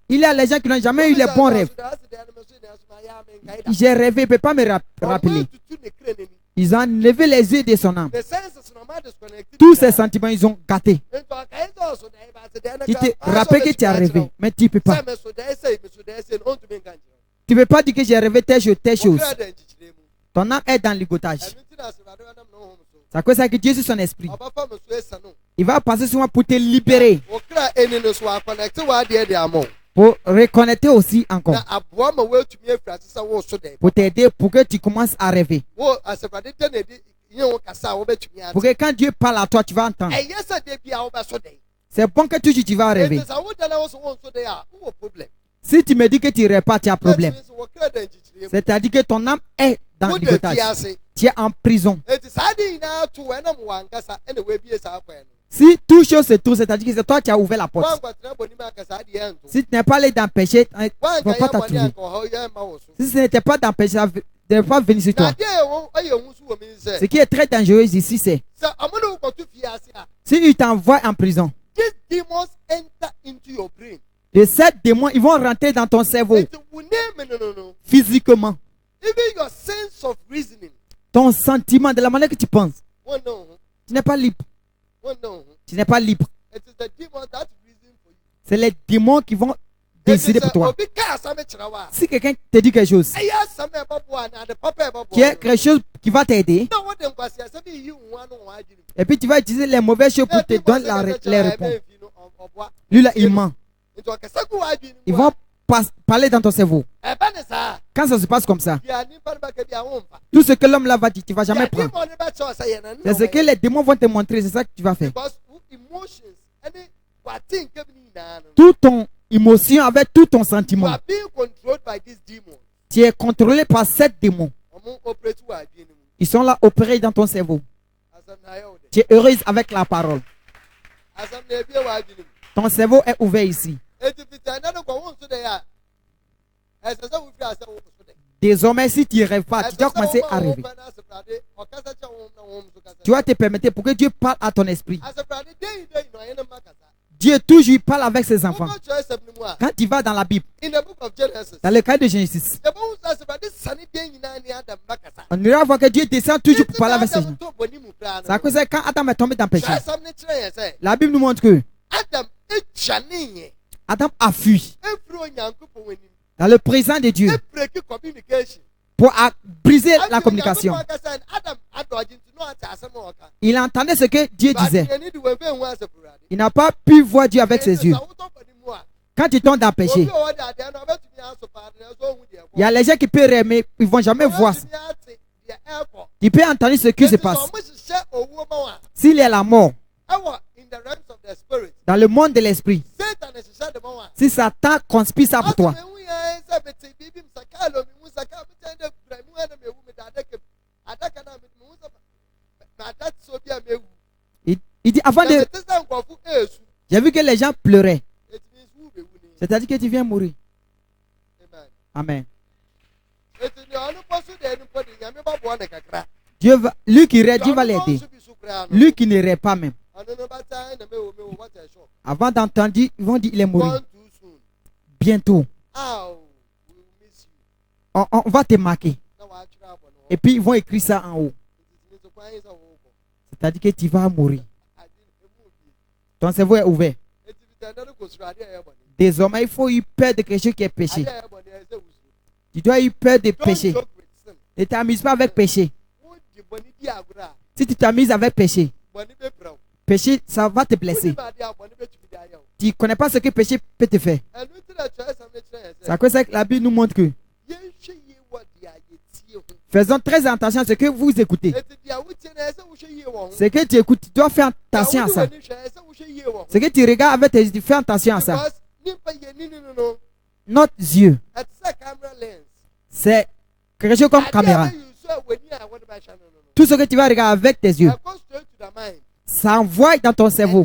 Il y a les gens qui n'ont jamais eu les bons rêves. J'ai rêvé, il ne peut pas me rappeler. Ils ont enlevé les yeux de son âme. Tous ces sentiments, ils ont gâté. Tu te rappelles que tu as rêvé, mais tu ne peux pas. Tu ne peux pas dire que j'ai rêvé telle chose. Ton âme est dans le ligotage. C'est à ça que Dieu, c'est son esprit. Il va passer sur moi pour te libérer. Pour reconnecter aussi encore. Pour t'aider, pour que tu commences à rêver. Pour que quand Dieu parle à toi, tu vas entendre. C'est bon que tu vas rêver. Si tu me dis que tu ne rêves pas, tu as un problème. C'est-à-dire que ton âme est dans le ligotage. Tu es en prison. Si tout chose se trouve, c'est-à-dire que c'est toi qui as ouvert la porte. Si tu n'es pas allé dans le péché, tu ne vas pas t'attirer. Si ce n'était pas dans le péché, ça ne devait pas venir sur toi. Ce qui est très dangereux ici, c'est si il t'envoie en prison, les 7 démons, ils vont rentrer dans ton cerveau physiquement. Ton sentiment, de la manière que tu penses. Tu n'es pas libre. Tu n'es pas libre. C'est les démons qui vont décider pour toi. Si quelqu'un te dit quelque chose, qui est quelque chose qui va t'aider, et puis tu vas utiliser les mauvaises choses pour te donner les réponses. Lui là, il ment. Ils vont parler dans ton cerveau. Quand ça se passe comme ça, tout ce que l'homme là va dire, tu ne vas jamais prendre. C'est ce que les démons vont te montrer, c'est ça que tu vas faire. Tout ton émotion avec tout ton sentiment, tu es contrôlé par 7 démons. Ils sont là opérés dans ton cerveau. Tu es heureuse avec la parole. Ton cerveau est ouvert ici. Désormais, si tu ne rêves pas, tu dois commencer à rêver. Tu vas te permettre pour que Dieu parle à ton esprit. Dieu toujours parle avec ses enfants. Quand tu vas dans la Bible, dans le cas de Genesis, on ira voir que Dieu descend toujours pour parler avec ses gens. C'est à cause que quand Adam est tombé dans le péché, la Bible nous montre que Adam a fui dans le présent de Dieu pour briser la communication. Il entendait ce que Dieu disait. Il n'a pas pu voir Dieu avec ses yeux. Quand tu tombes dans le péché, il y a les gens qui peuvent rêver, mais ils ne vont jamais voir. Tu peux entendre ce qui se passe. S'il y a la mort dans le monde de l'esprit, si Satan conspire ça pour toi, il dit avant de... J'ai vu que les gens pleuraient. C'est-à-dire que tu viens mourir. Amen. Dieu va, lui qui rêve, Dieu va l'aider. Lui qui ne rêve pas même. Avant d'entendre, ils vont dire il est mort. Bientôt. On va te marquer. Et puis ils vont écrire ça en haut. C'est-à-dire que tu vas mourir. Ton cerveau est ouvert. Désormais, il faut y peur de quelque chose qui est péché. Tu dois y peur de péché. Ne t'amuse pas avec péché. Si tu t'amuses avec péché, péché, ça va te blesser. Tu ne connais pas ce que péché peut te faire. C'est à cause que la Bible nous montre que faisons très attention à ce que vous écoutez. Ce que tu écoutes, tu dois faire attention à ça. Ce que tu regardes avec tes yeux, fais attention à ça. Notre yeux, c'est quelque chose comme caméra. Tout ce que tu vas regarder avec tes yeux, ça envoie dans ton cerveau.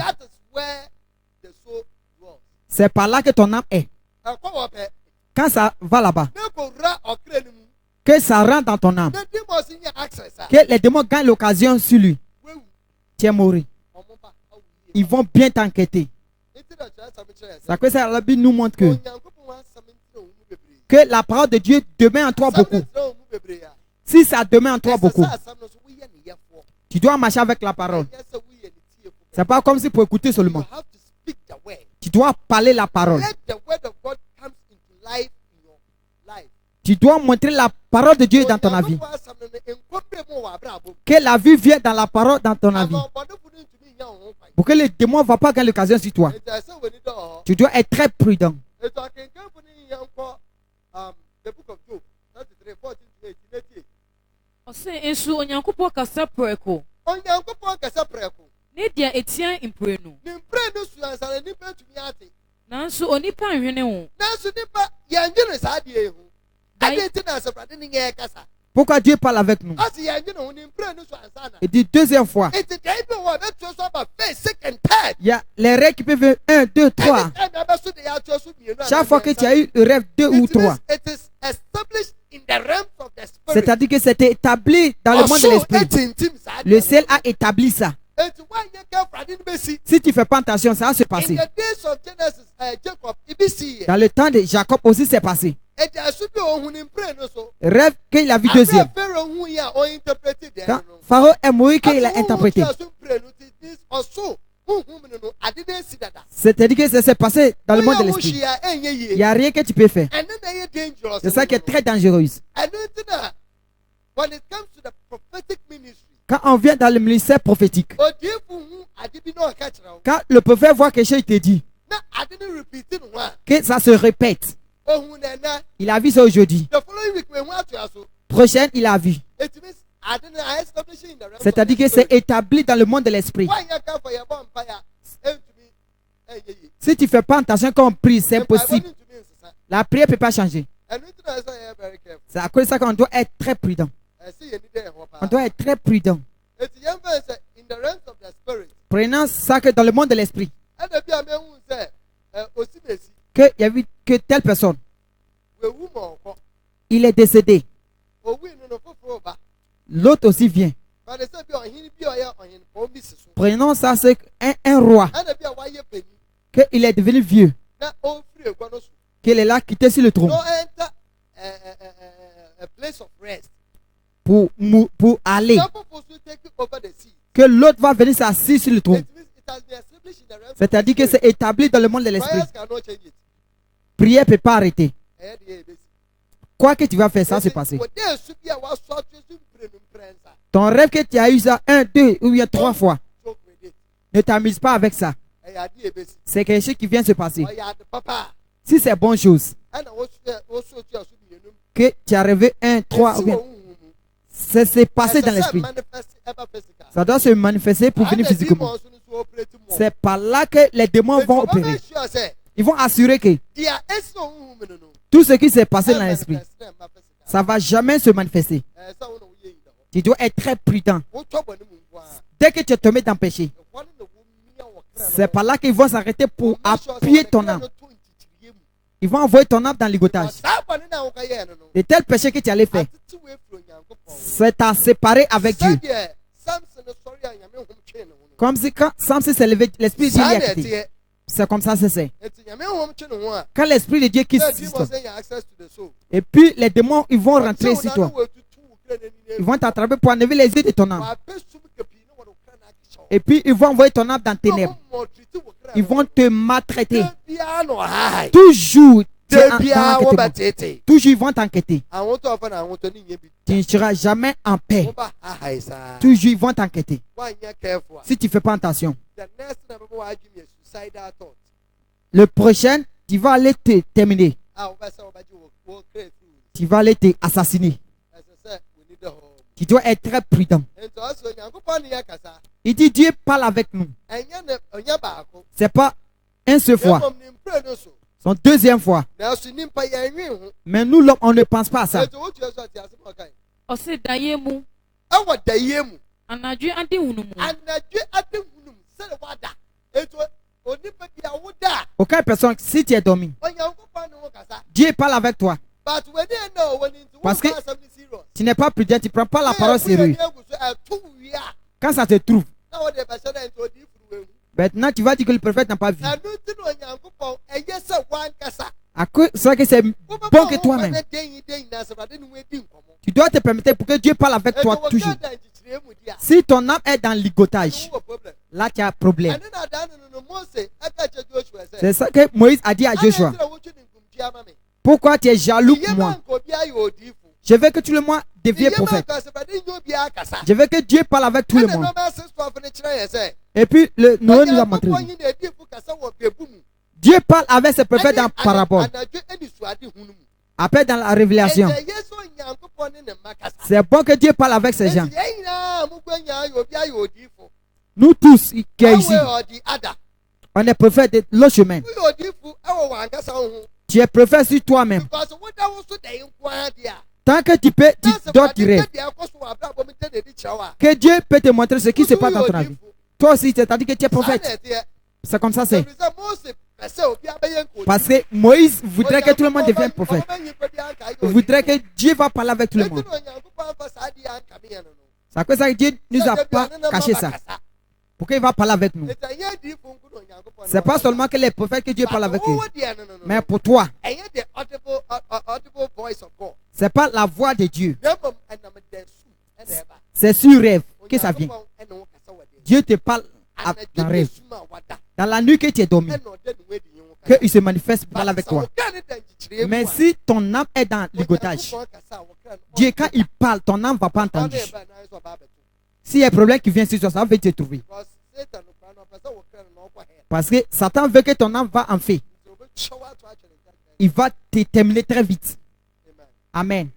C'est par là que ton âme est. Quand ça va là-bas, que ça rentre dans ton âme, que les démons gagnent l'occasion sur lui, tu es mort. Ils vont bien t'enquêter. C'est que ça, la Bible nous montre que la parole de Dieu demeure en toi beaucoup. Si ça demeure en toi beaucoup, tu dois marcher avec la parole. C'est pas comme si pour écouter seulement. Tu dois parler la parole. Tu dois montrer la parole de Dieu dans ton avis. Que la vie vienne dans la parole dans ton avis. Pour que les démons ne voient pas gagner l'occasion sur toi. Tu dois être très prudent. Pourquoi Dieu parle avec nous? Il dit deuxième fois. Il y a les rêves qui peuvent venir 1, 2, 3. Chaque fois que tu as eu le rêve 2 ou 3. C'est-à-dire que c'était établi dans le monde de l'esprit. Le ciel a établi ça. Si tu ne fais pas attention, ça va se passer. Dans le temps de Jacob aussi, c'est passé. Rêve qu'il a vu deuxième. Quand Pharaon est mort, qu'il a interprété. C'est-à-dire que ça s'est passé dans le monde de l'esprit. Il n'y a rien que tu peux faire. C'est ça qui est très dangereux. Quand on vient dans le ministère prophétique, quand le prophète voit quelque chose, il te dit que ça se répète. Il a vu ça aujourd'hui. Prochaine, il a vu. C'est-à-dire que c'est établi dans le monde de l'esprit. Si tu ne fais pas attention quand on prie, c'est impossible. La prière ne peut pas changer. C'est à cause de ça qu'on doit être très prudent. On doit être très prudent. Prenons ça que dans le monde de l'esprit. Il y a vu que telle personne, il est décédé. L'autre aussi vient. Prenons ça, c'est un roi. Qu'il est devenu vieux. Qu'il est là, quitté sur le trône. Pour aller. Que l'autre va venir s'asseoir sur le trône. C'est-à-dire que c'est établi dans le monde de l'esprit. Prière ne peut pas arrêter. Quoi que tu vas faire, ça se passer. Ton rêve que tu as eu ça 1, 2 ou bien 3 fois, ne t'amuse pas avec ça. C'est quelque chose qui vient se passer. Si c'est bonne chose, que tu as rêvé 1, 3 ou bien, c'est passé dans l'esprit. Ça doit se manifester pour venir physiquement. C'est par là que les démons vont opérer. Ils vont assurer que tout ce qui s'est passé dans l'esprit, ça ne va jamais se manifester. Tu dois être très prudent. Dès que tu es tombé dans le péché, c'est par là qu'ils vont s'arrêter pour appuyer ton âme. Ils vont envoyer ton âme dans l'ligotage. De tels péchés que tu allais faire, c'est à séparer avec Dieu. Comme si quand Samson s'est levé, l'esprit de Dieu l'a quitté. C'est comme ça c'est. Quand l'esprit de Dieu quitte toi, et puis les démons ils vont rentrer sur toi. Ils vont t'attraper pour enlever les yeux de ton âme. Et puis ils vont envoyer ton âme dans tes ténèbres. Ils vont te maltraiter. Toujours. Toujours ils vont t'enquêter. Tu ne seras jamais en paix. Toujours ils vont t'enquêter. Si tu ne fais pas attention. Le prochain, tu vas aller te terminer. Tu vas aller te assassiner. Tu dois être très prudent. Il dit Dieu parle avec nous. C'est pas une seule fois. Son deuxième fois. Mais nous l'homme, on ne pense pas à ça. Aucune personne, si tu es dormi, Dieu parle avec toi. Parce que tu n'es pas prudent, tu ne prends pas la parole sérieuse. Quand ça te trouve, maintenant tu vas dire que le prophète n'a pas vu. À cause que c'est bon que toi-même. Tu dois te permettre pour que Dieu parle avec toi toujours. Si ton âme est dans le ligotage, là tu as un problème. C'est ça que Moïse a dit à Joshua. Pourquoi tu es jaloux pour moi? Je veux que tout le monde devienne prophète. Je veux que Dieu parle avec tout le monde. Et puis, Noé nous a montré. Dieu parle avec ses prophètes dans parabole. Après, dans la révélation. C'est bon que Dieu parle avec ces gens. Nous tous qui sommes ici, on est prophète de l'autre chemin. Tu es prophète sur toi-même. Tant que tu peux, tu dois tirer. Que Dieu peut te montrer ce qui se passe dans ton vie. Toi aussi, c'est-à-dire que tu es prophète. C'est comme ça, c'est. Parce que Moïse voudrait que tout le monde devienne prophète. Il voudrait que Dieu va parler avec tout le monde. C'est à cause ça que Dieu ne nous a pas caché ça. Pourquoi il va parler avec nous? C'est pas seulement que les prophètes que Dieu parle avec eux. Mais pour toi. C'est pas la voix de Dieu. C'est sur rêve que ça vient. Dieu te parle dans rêve. Dans la nuit que tu es dormi, qu'il se manifeste parle avec toi. Mais si ton âme est dans ligotage, Dieu, quand il parle, ton âme ne va pas entendre. S'il y a un problème qui vient sur toi, ça va te trouver. Parce que Satan veut que ton âme va en fait. Il va te terminer très vite. Amen.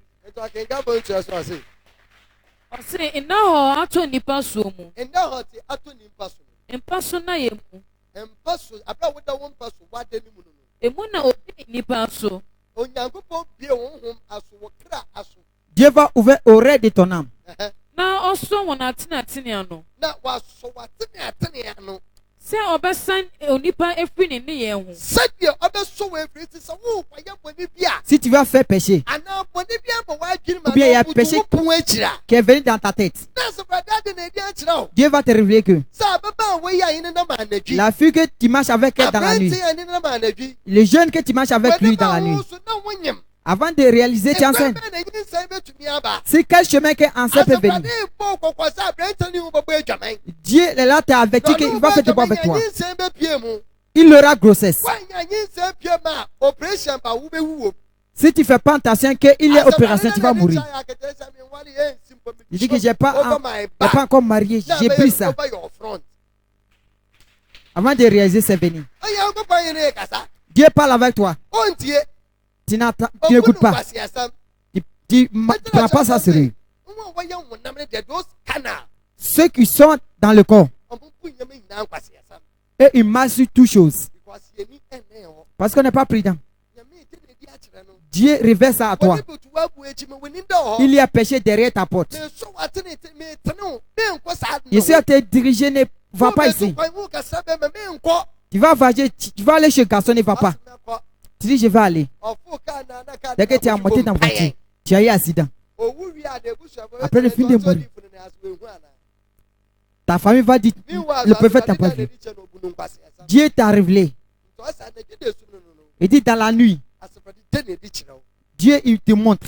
Dieu va ouvrir l'oreille de ton âme. Si tu vas faire péché, ou bien il y a péché qui est venu dans ta tête, Dieu va te révéler que la fille que tu marches avec elle dans la nuit, le jeune que tu marches avec lui dans la nuit, avant de réaliser, tu es enceinte. C'est quel chemin que enceinte peut venir? Dieu est là, tu as averti qu'il va faire de bon avec toi. Il aura grossesse. Si tu ne fais pas attention qu'il y ait opération, tu vas mourir. Il dit que je n'ai pas encore marié, j'ai pris ça. Avant de réaliser, c'est venu. Dieu parle avec toi. Tu n'écoutes pas. Tu ne prends pas ça sérieux. Ceux qui sont dans le corps, et ils marchent sur toutes choses. Parce qu'on n'est pas prudent. Dieu révèle ça à toi. Il y a péché derrière ta porte. Ici à te diriger, ne va pas ici. Tu vas aller chez le garçon, ne va pas. Tu dis je vais aller. Dès que tu es monté dans la voiture, tu as eu un accident. Après le fin de mourir, ta famille va dire le prophète n'a pas vu. Dieu t'a révélé. Il dit dans la nuit, Dieu il te montre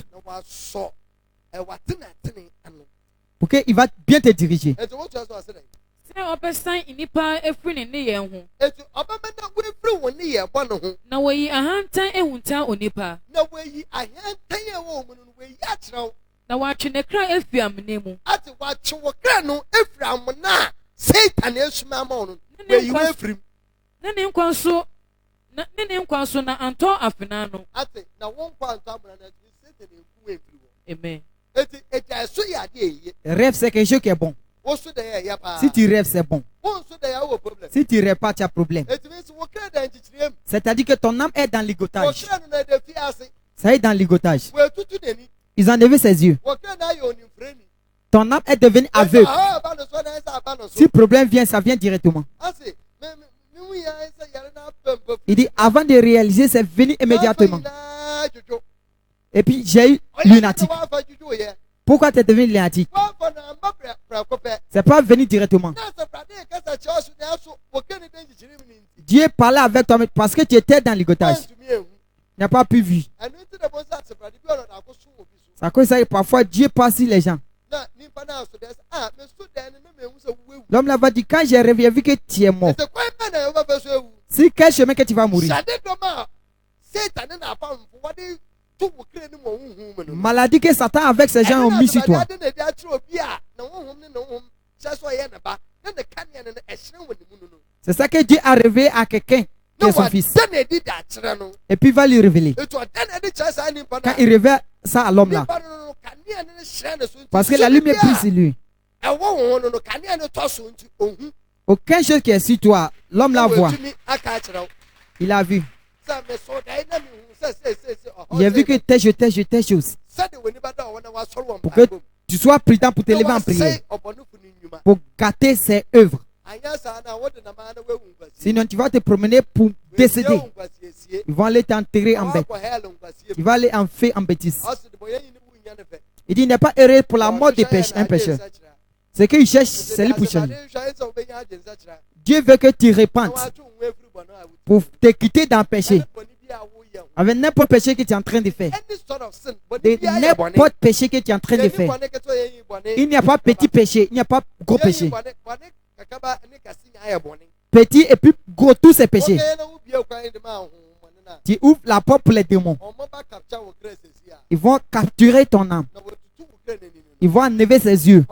pour qu'il va bien te diriger. Rêve, c'est quelque chose qui est bon. Si tu rêves, c'est bon. Si tu ne rêves pas, tu as problème. C'est-à-dire que ton âme est dans ligotage. Ça est dans ligotage. Ils ont levé ses yeux. Ton âme est devenue aveugle. Si le problème vient, ça vient directement. Il dit, avant de réaliser, c'est venu immédiatement. Et puis, j'ai eu lunatique. Pourquoi tu es devenu lunatique? C'est pas venu directement. Dieu parlait avec toi parce que tu étais dans le ligotage. Tu n'as pas pu vivre. C'est à cause de ça que parfois Dieu passe sur les gens. L'homme là va dire, quand j'ai rêvé, vu que tu es mort. C'est quel chemin que tu vas mourir? Maladie que Satan avec ces gens ont mis sur toi. C'est ça que Dieu a révélé à quelqu'un qui est son fils. Et puis il va lui révéler. Quand il révèle ça à l'homme là. Parce que la lumière brille sur lui. Aucune chose qui est sur toi, l'homme la voit. Il a vu. Il a vu que telle chose. Pour que tu sois prudent pour te lever en prière. Pour gâter ses œuvres. Sinon tu vas te promener pour décéder. Ils vont aller t'enterrer en bête. Tu vas aller en fait en bêtise. Il dit, il n'est pas heureux pour la mort des un pécheur. Ce qu'il cherche, c'est lui pour changer. Dieu veut que tu répandes pour te quitter d'un péché. Avec n'importe péché que tu es en train de faire. N'importe péché que tu es en train de faire. Il n'y a pas petit péché, il n'y a pas gros péché. Petit et puis gros, tous ces péchés. Tu ouvres la porte pour les démons. Ils vont capturer ton âme. Ils vont enlever ses yeux.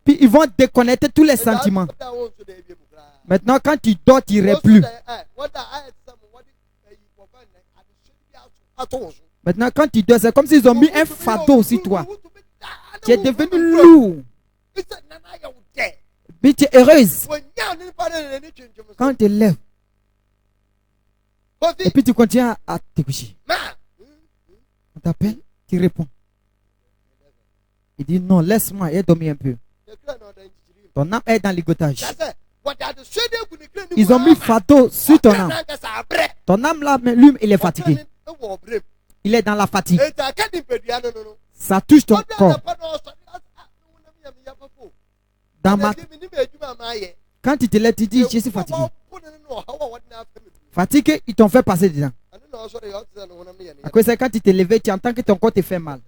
Puis ils vont déconnecter tous les sentiments. Maintenant, quand tu dors, tu n'irais plus. Maintenant, quand tu dors, c'est comme s'ils ont mis un fardeau sur toi. Tu es devenu lourd. Mais tu es heureuse. Quand tu te lèves, et puis tu continues à te coucher. On t'appelle, tu réponds. Il dit non, laisse-moi, il a dormi un peu. Ton âme est dans ligotage. Ils ont mis fardeau sur ton âme. Ton âme là, lui, il est fatigué. Il est dans la fatigue. Ça touche ton corps. Quand tu te lèves, tu dis, je suis fatigué. Fatigué, ils t'ont fait passer dedans. À cause de ça, quand tu te lèves, tu entends que ton corps te fait mal.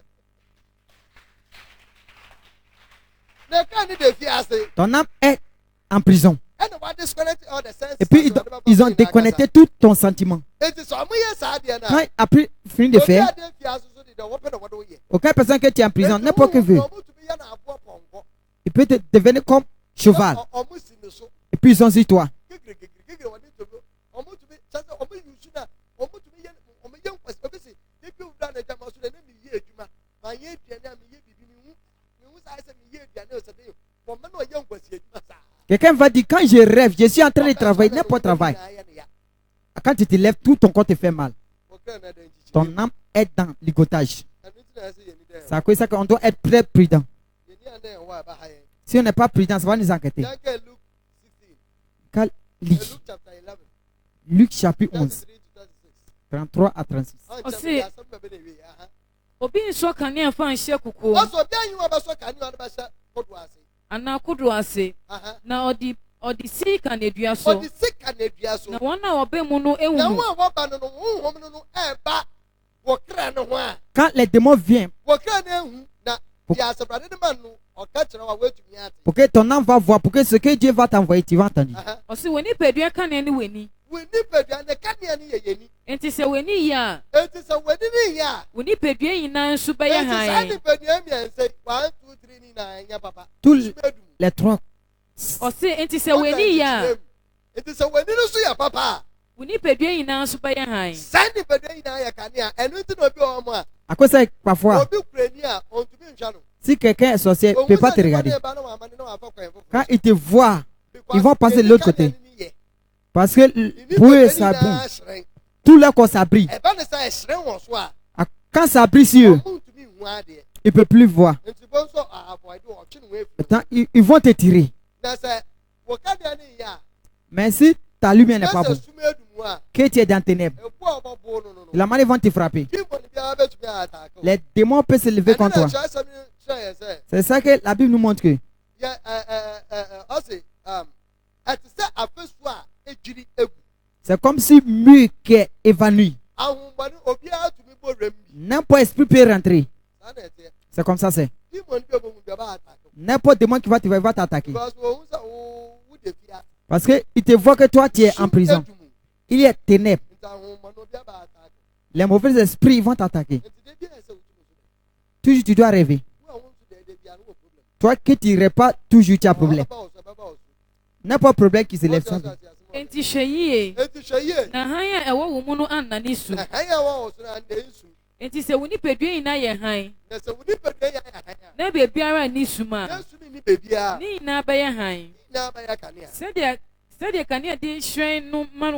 Ton âme est en prison. Et puis ils ont déconnecté tout ton sentiment. Quand après fini de faire, aucune personne que tu es en prison, n'importe qui veut, il peut devenir comme cheval. Et puis ils sont sur toi. Quelqu'un va dire, quand je rêve, je suis en train de travailler, n'importe travail. Quand tu te lèves, tout ton corps te fait mal. Ton âme est dans le ligotage. C'est à cause de ça qu'on doit être très prudent. Si on n'est pas prudent, ça va nous inquiéter. Luc chapitre 11, 33 à 36. Anakuduase na odi sika na edua so na wana obe mu no ewu quand les démons viennent pour que ton âme va voir, pour que ce que Dieu va t'envoyer, tu vas entendre. Osi weni pedua kane ni weni enti se weni ya weni pedua ina nsu be ya han tous les trois. Osi enti se weni ya weni pedua ina nsu be ya han À cause de ça, parfois, si quelqu'un est sorcier, il ne peut pas te regarder. Quand ils te voient, ils vont passer de l'autre côté. Parce que pour eux, ça brille. Tout leur corps, ça brille. Quand ça brille sur eux, ils ne peuvent plus voir. Attends, ils vont te tirer. Mais si ta lumière n'est pas bonne, que tu es dans tes ténèbres, la main vont te frapper. Les démons peuvent se lever contre toi. C'est ça que la Bible nous montre que c'est comme si mur qui est évanoui. N'importe esprit peut rentrer. C'est comme ça c'est. N'importe démon qui va t'attaquer. Parce qu'il te voit que toi tu es en prison. Il y a ténèbres. Les mauvais esprits vont t'attaquer. Toujours tu dois rêver. Toi qui ne tirerais pas, toujours tu as problème. N'importe problème qui se lève sans doute. Enti sheyi na hanya ewo wo mu no anna ni su enti se woni pedua ina ye han na be biara ni su ma ni na ba ye han se de kania de hwen no man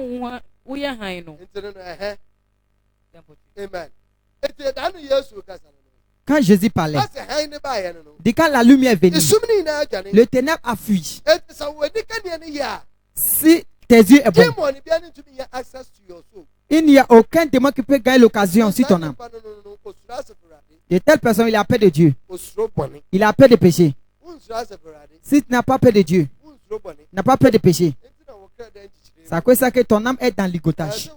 wo ye han no. Amen. Enti da no Yesu kasa. Quand Jésus parlait, dit quand la lumière est venue, le ténèbre a fui. Si tes yeux sont bons, il n'y a aucun démon qui peut gagner l'occasion sur ton âme. De telle personne, il a peur de Dieu. Il a peur de péché. Si tu n'as pas peur de Dieu, tu n'as pas peur de péché. C'est à cause de ça que ton âme est dans le ligotage.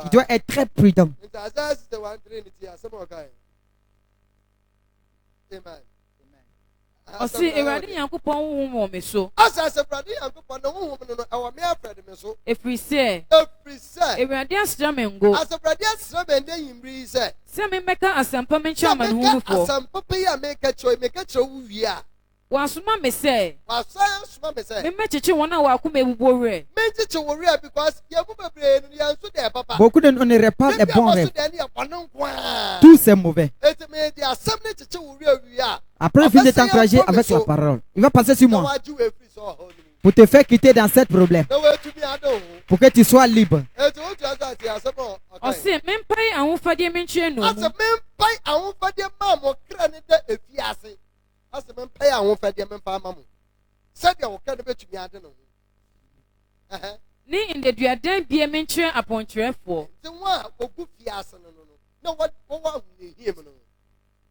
Tu dois être très prudent. Ɔsi Ewurade Nyankopɔn honhom wɔ me so. Asa Ewurade Nyankopɔn no honhom no ɛwɔ me afrɛ me so. Efiri sɛ. Ewurade asra me ngo. Asa Ewurade asra me nde yimbiri sɛ. Sɛ me mɛka asɛmpa me nkyerɛ amanehunufo. Asɛmpa pe ya meka kyerɛ wo wie a. Wasoma me sɛ. Wasoma me sɛ. Me mɛkyekye wɔn a wɔakoma ebubu werɛ. Me kyekye wo werɛ because yɛbu bebree no yɛnso de papa. Beaucoup de ne répandent les bons rêves. Tout c'est mauvais. Après, il faut t'encourager avec la parole. Il va passer sur moi pour te faire quitter dans ce problème, pour que tu sois libre. Ɔsi mempai ahofadie me nkyerɛ no mu. Ne ndeduadan bie me nkyerɛ apɔnkyerɛfoɔ.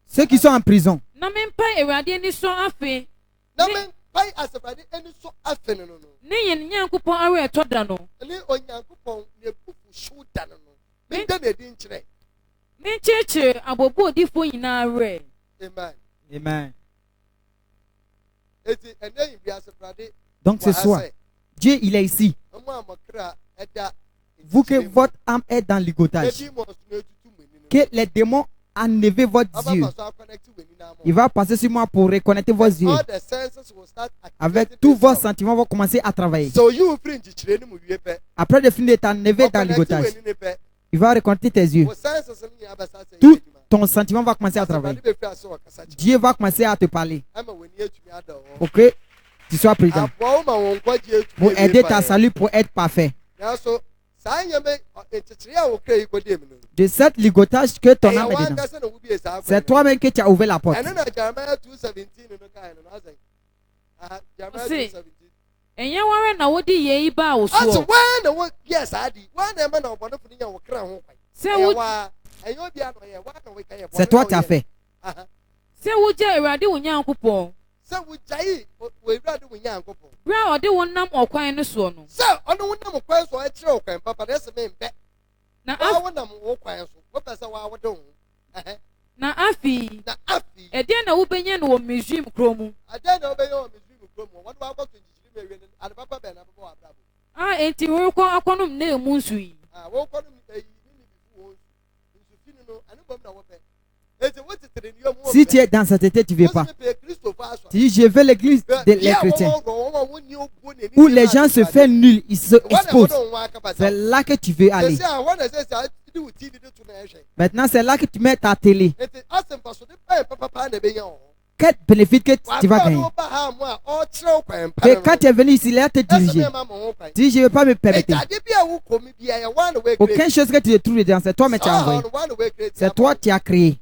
Ceux qui sont en prison. Na mempai Ewurade ni so afe. Ne yɛn Nyankopɔn awe ɛtɔ da no. Menkyerɛkyerɛ abɔbɔ odifoɔ nyinaa werɛ. Amen. Donc ce soir, Dieu il est ici. Vous que votre âme est dans ligotage, que les démons enlèvent votre Dieu. Il va passer sur moi pour reconnaître vos yeux. Avec tous vos sentiments vont commencer à travailler. Après de finir de t'enlever dans le ligotage, il va reconnaître tes yeux. Tout ton sentiment va commencer à travailler. Dieu va commencer à te parler pour que tu sois prudent, pour aider ta salut pour être parfait. De cette ligotage que ton âme est dedans, c'est toi-même que tu as ouvert la porte. Enye ware na wodi yei ba wo so. C'est toi qui as fait. Se wo je Ewurade wo Nyankopɔn. Bra ode wo nam okwan no so no. Na afi. Ede na wo benye no wo Misrim kromu. Enti wo ko akonum na emu nsu yi. Si tu es dans cette tête, tu ne veux pas. Si je veux l'église des chrétiens, où les gens se font nuls, ils se exposent, c'est là que tu veux aller. Maintenant, c'est là que tu mets ta télé. Quel bénéfice que tu vas gagner? Que quand tu es venu ici, il a te diriger. Si je ne veux pas me permettre. Aucune chose que tu trouves dedans, c'est toi qui as envoyé. C'est toi qui as créé.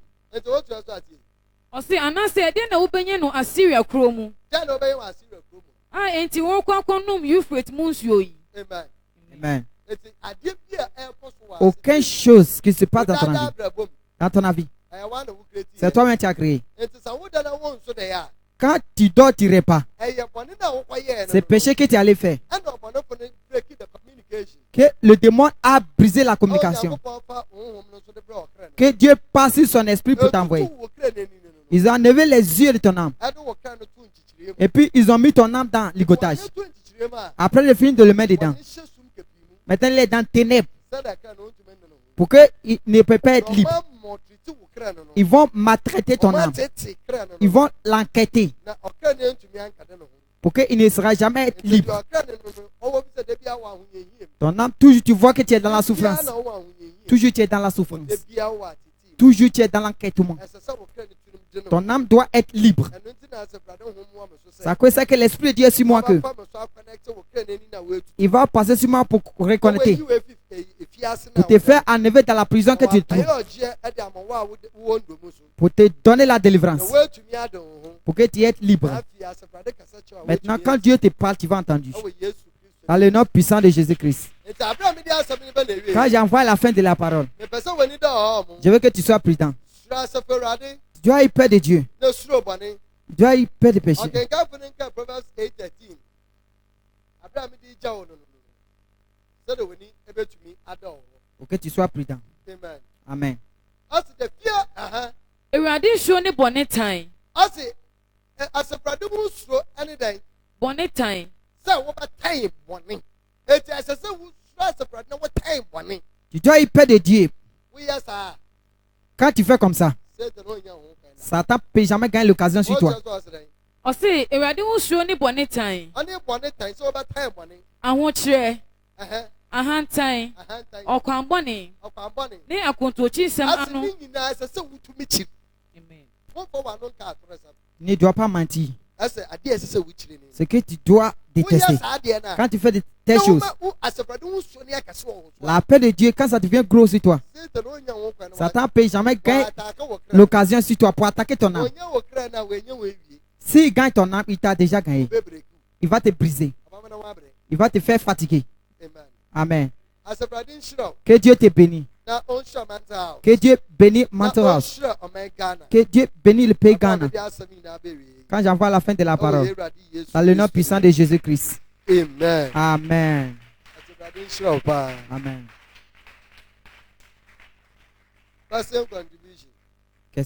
Osi anase ede na wo benye no Assyria kromu. Enti wo kwakonum Euphrates munsuo yi. Amen. Aucune chose qui se passe dans ton avis, c'est toi-même qui as créé. Quand tu dors, tu repas. C'est péché que tu allais faire. Que le démon a brisé la communication. Que Dieu passe sur son esprit pour t'envoyer. Ils ont enlevé les yeux de ton âme. Et puis ils ont mis ton âme dans le ligotage. Après le film de le mettre dedans. Maintenant il est dans ténèbres. Pour qu'il ne peut pas être libre. Ils vont maltraiter ton âme. Ils vont l'enquêter. Pour qu'il ne sera jamais être libre. Ton âme, toujours tu vois que tu es dans la souffrance. Toujours tu es dans la souffrance. Toujours tu es dans l'enquêtement. Ton âme doit être libre. C'est à cause ça que l'Esprit de Dieu est sur moi que il va passer sur moi pour reconnaître. Pour te faire enlever dans la prison que tu te trouves. Pour te donner la délivrance. Pour que tu sois libre. Maintenant, quand Dieu te parle, tu vas entendre. Dans le nom puissant de Jésus-Christ. Quand j'envoie la fin de la parole, je veux que tu sois prudent. Tu dois y peur de Dieu. Tu dois y peur de péché. Pour que tu sois prudent. Amen. Ewurade show ne bone tan. Bonnet time. So what time bonnet? It is a time. Tu dois y paix de Dieu. Oui, ça. Quand tu fais comme ça, Satan peut jamais gagner l'occasion sur toi. Aussi, Eradi usuo ni bonnet time. Bonnet time, so about time bonnet. Ahotire. Ahantan. Okwan bonnet. Ne akontochi sem anu. Ne dois pas mentir. Ce que tu dois détester. Quand tu fais de telles choses, la paix de Dieu, quand ça devient gros sur toi, Satan ne peut jamais gagner l'occasion sur toi pour attaquer ton âme. S'il gagne ton âme, il t'a déjà gagné. Il va te briser. Il va te faire fatiguer. Amen. Que Dieu te bénisse. Que Dieu bénisse Mental House. Que Dieu bénisse le pays Ghana. Quand j'envoie la fin de la parole, dans le nom puissant de Jésus-Christ. Amen. Amen. Amen.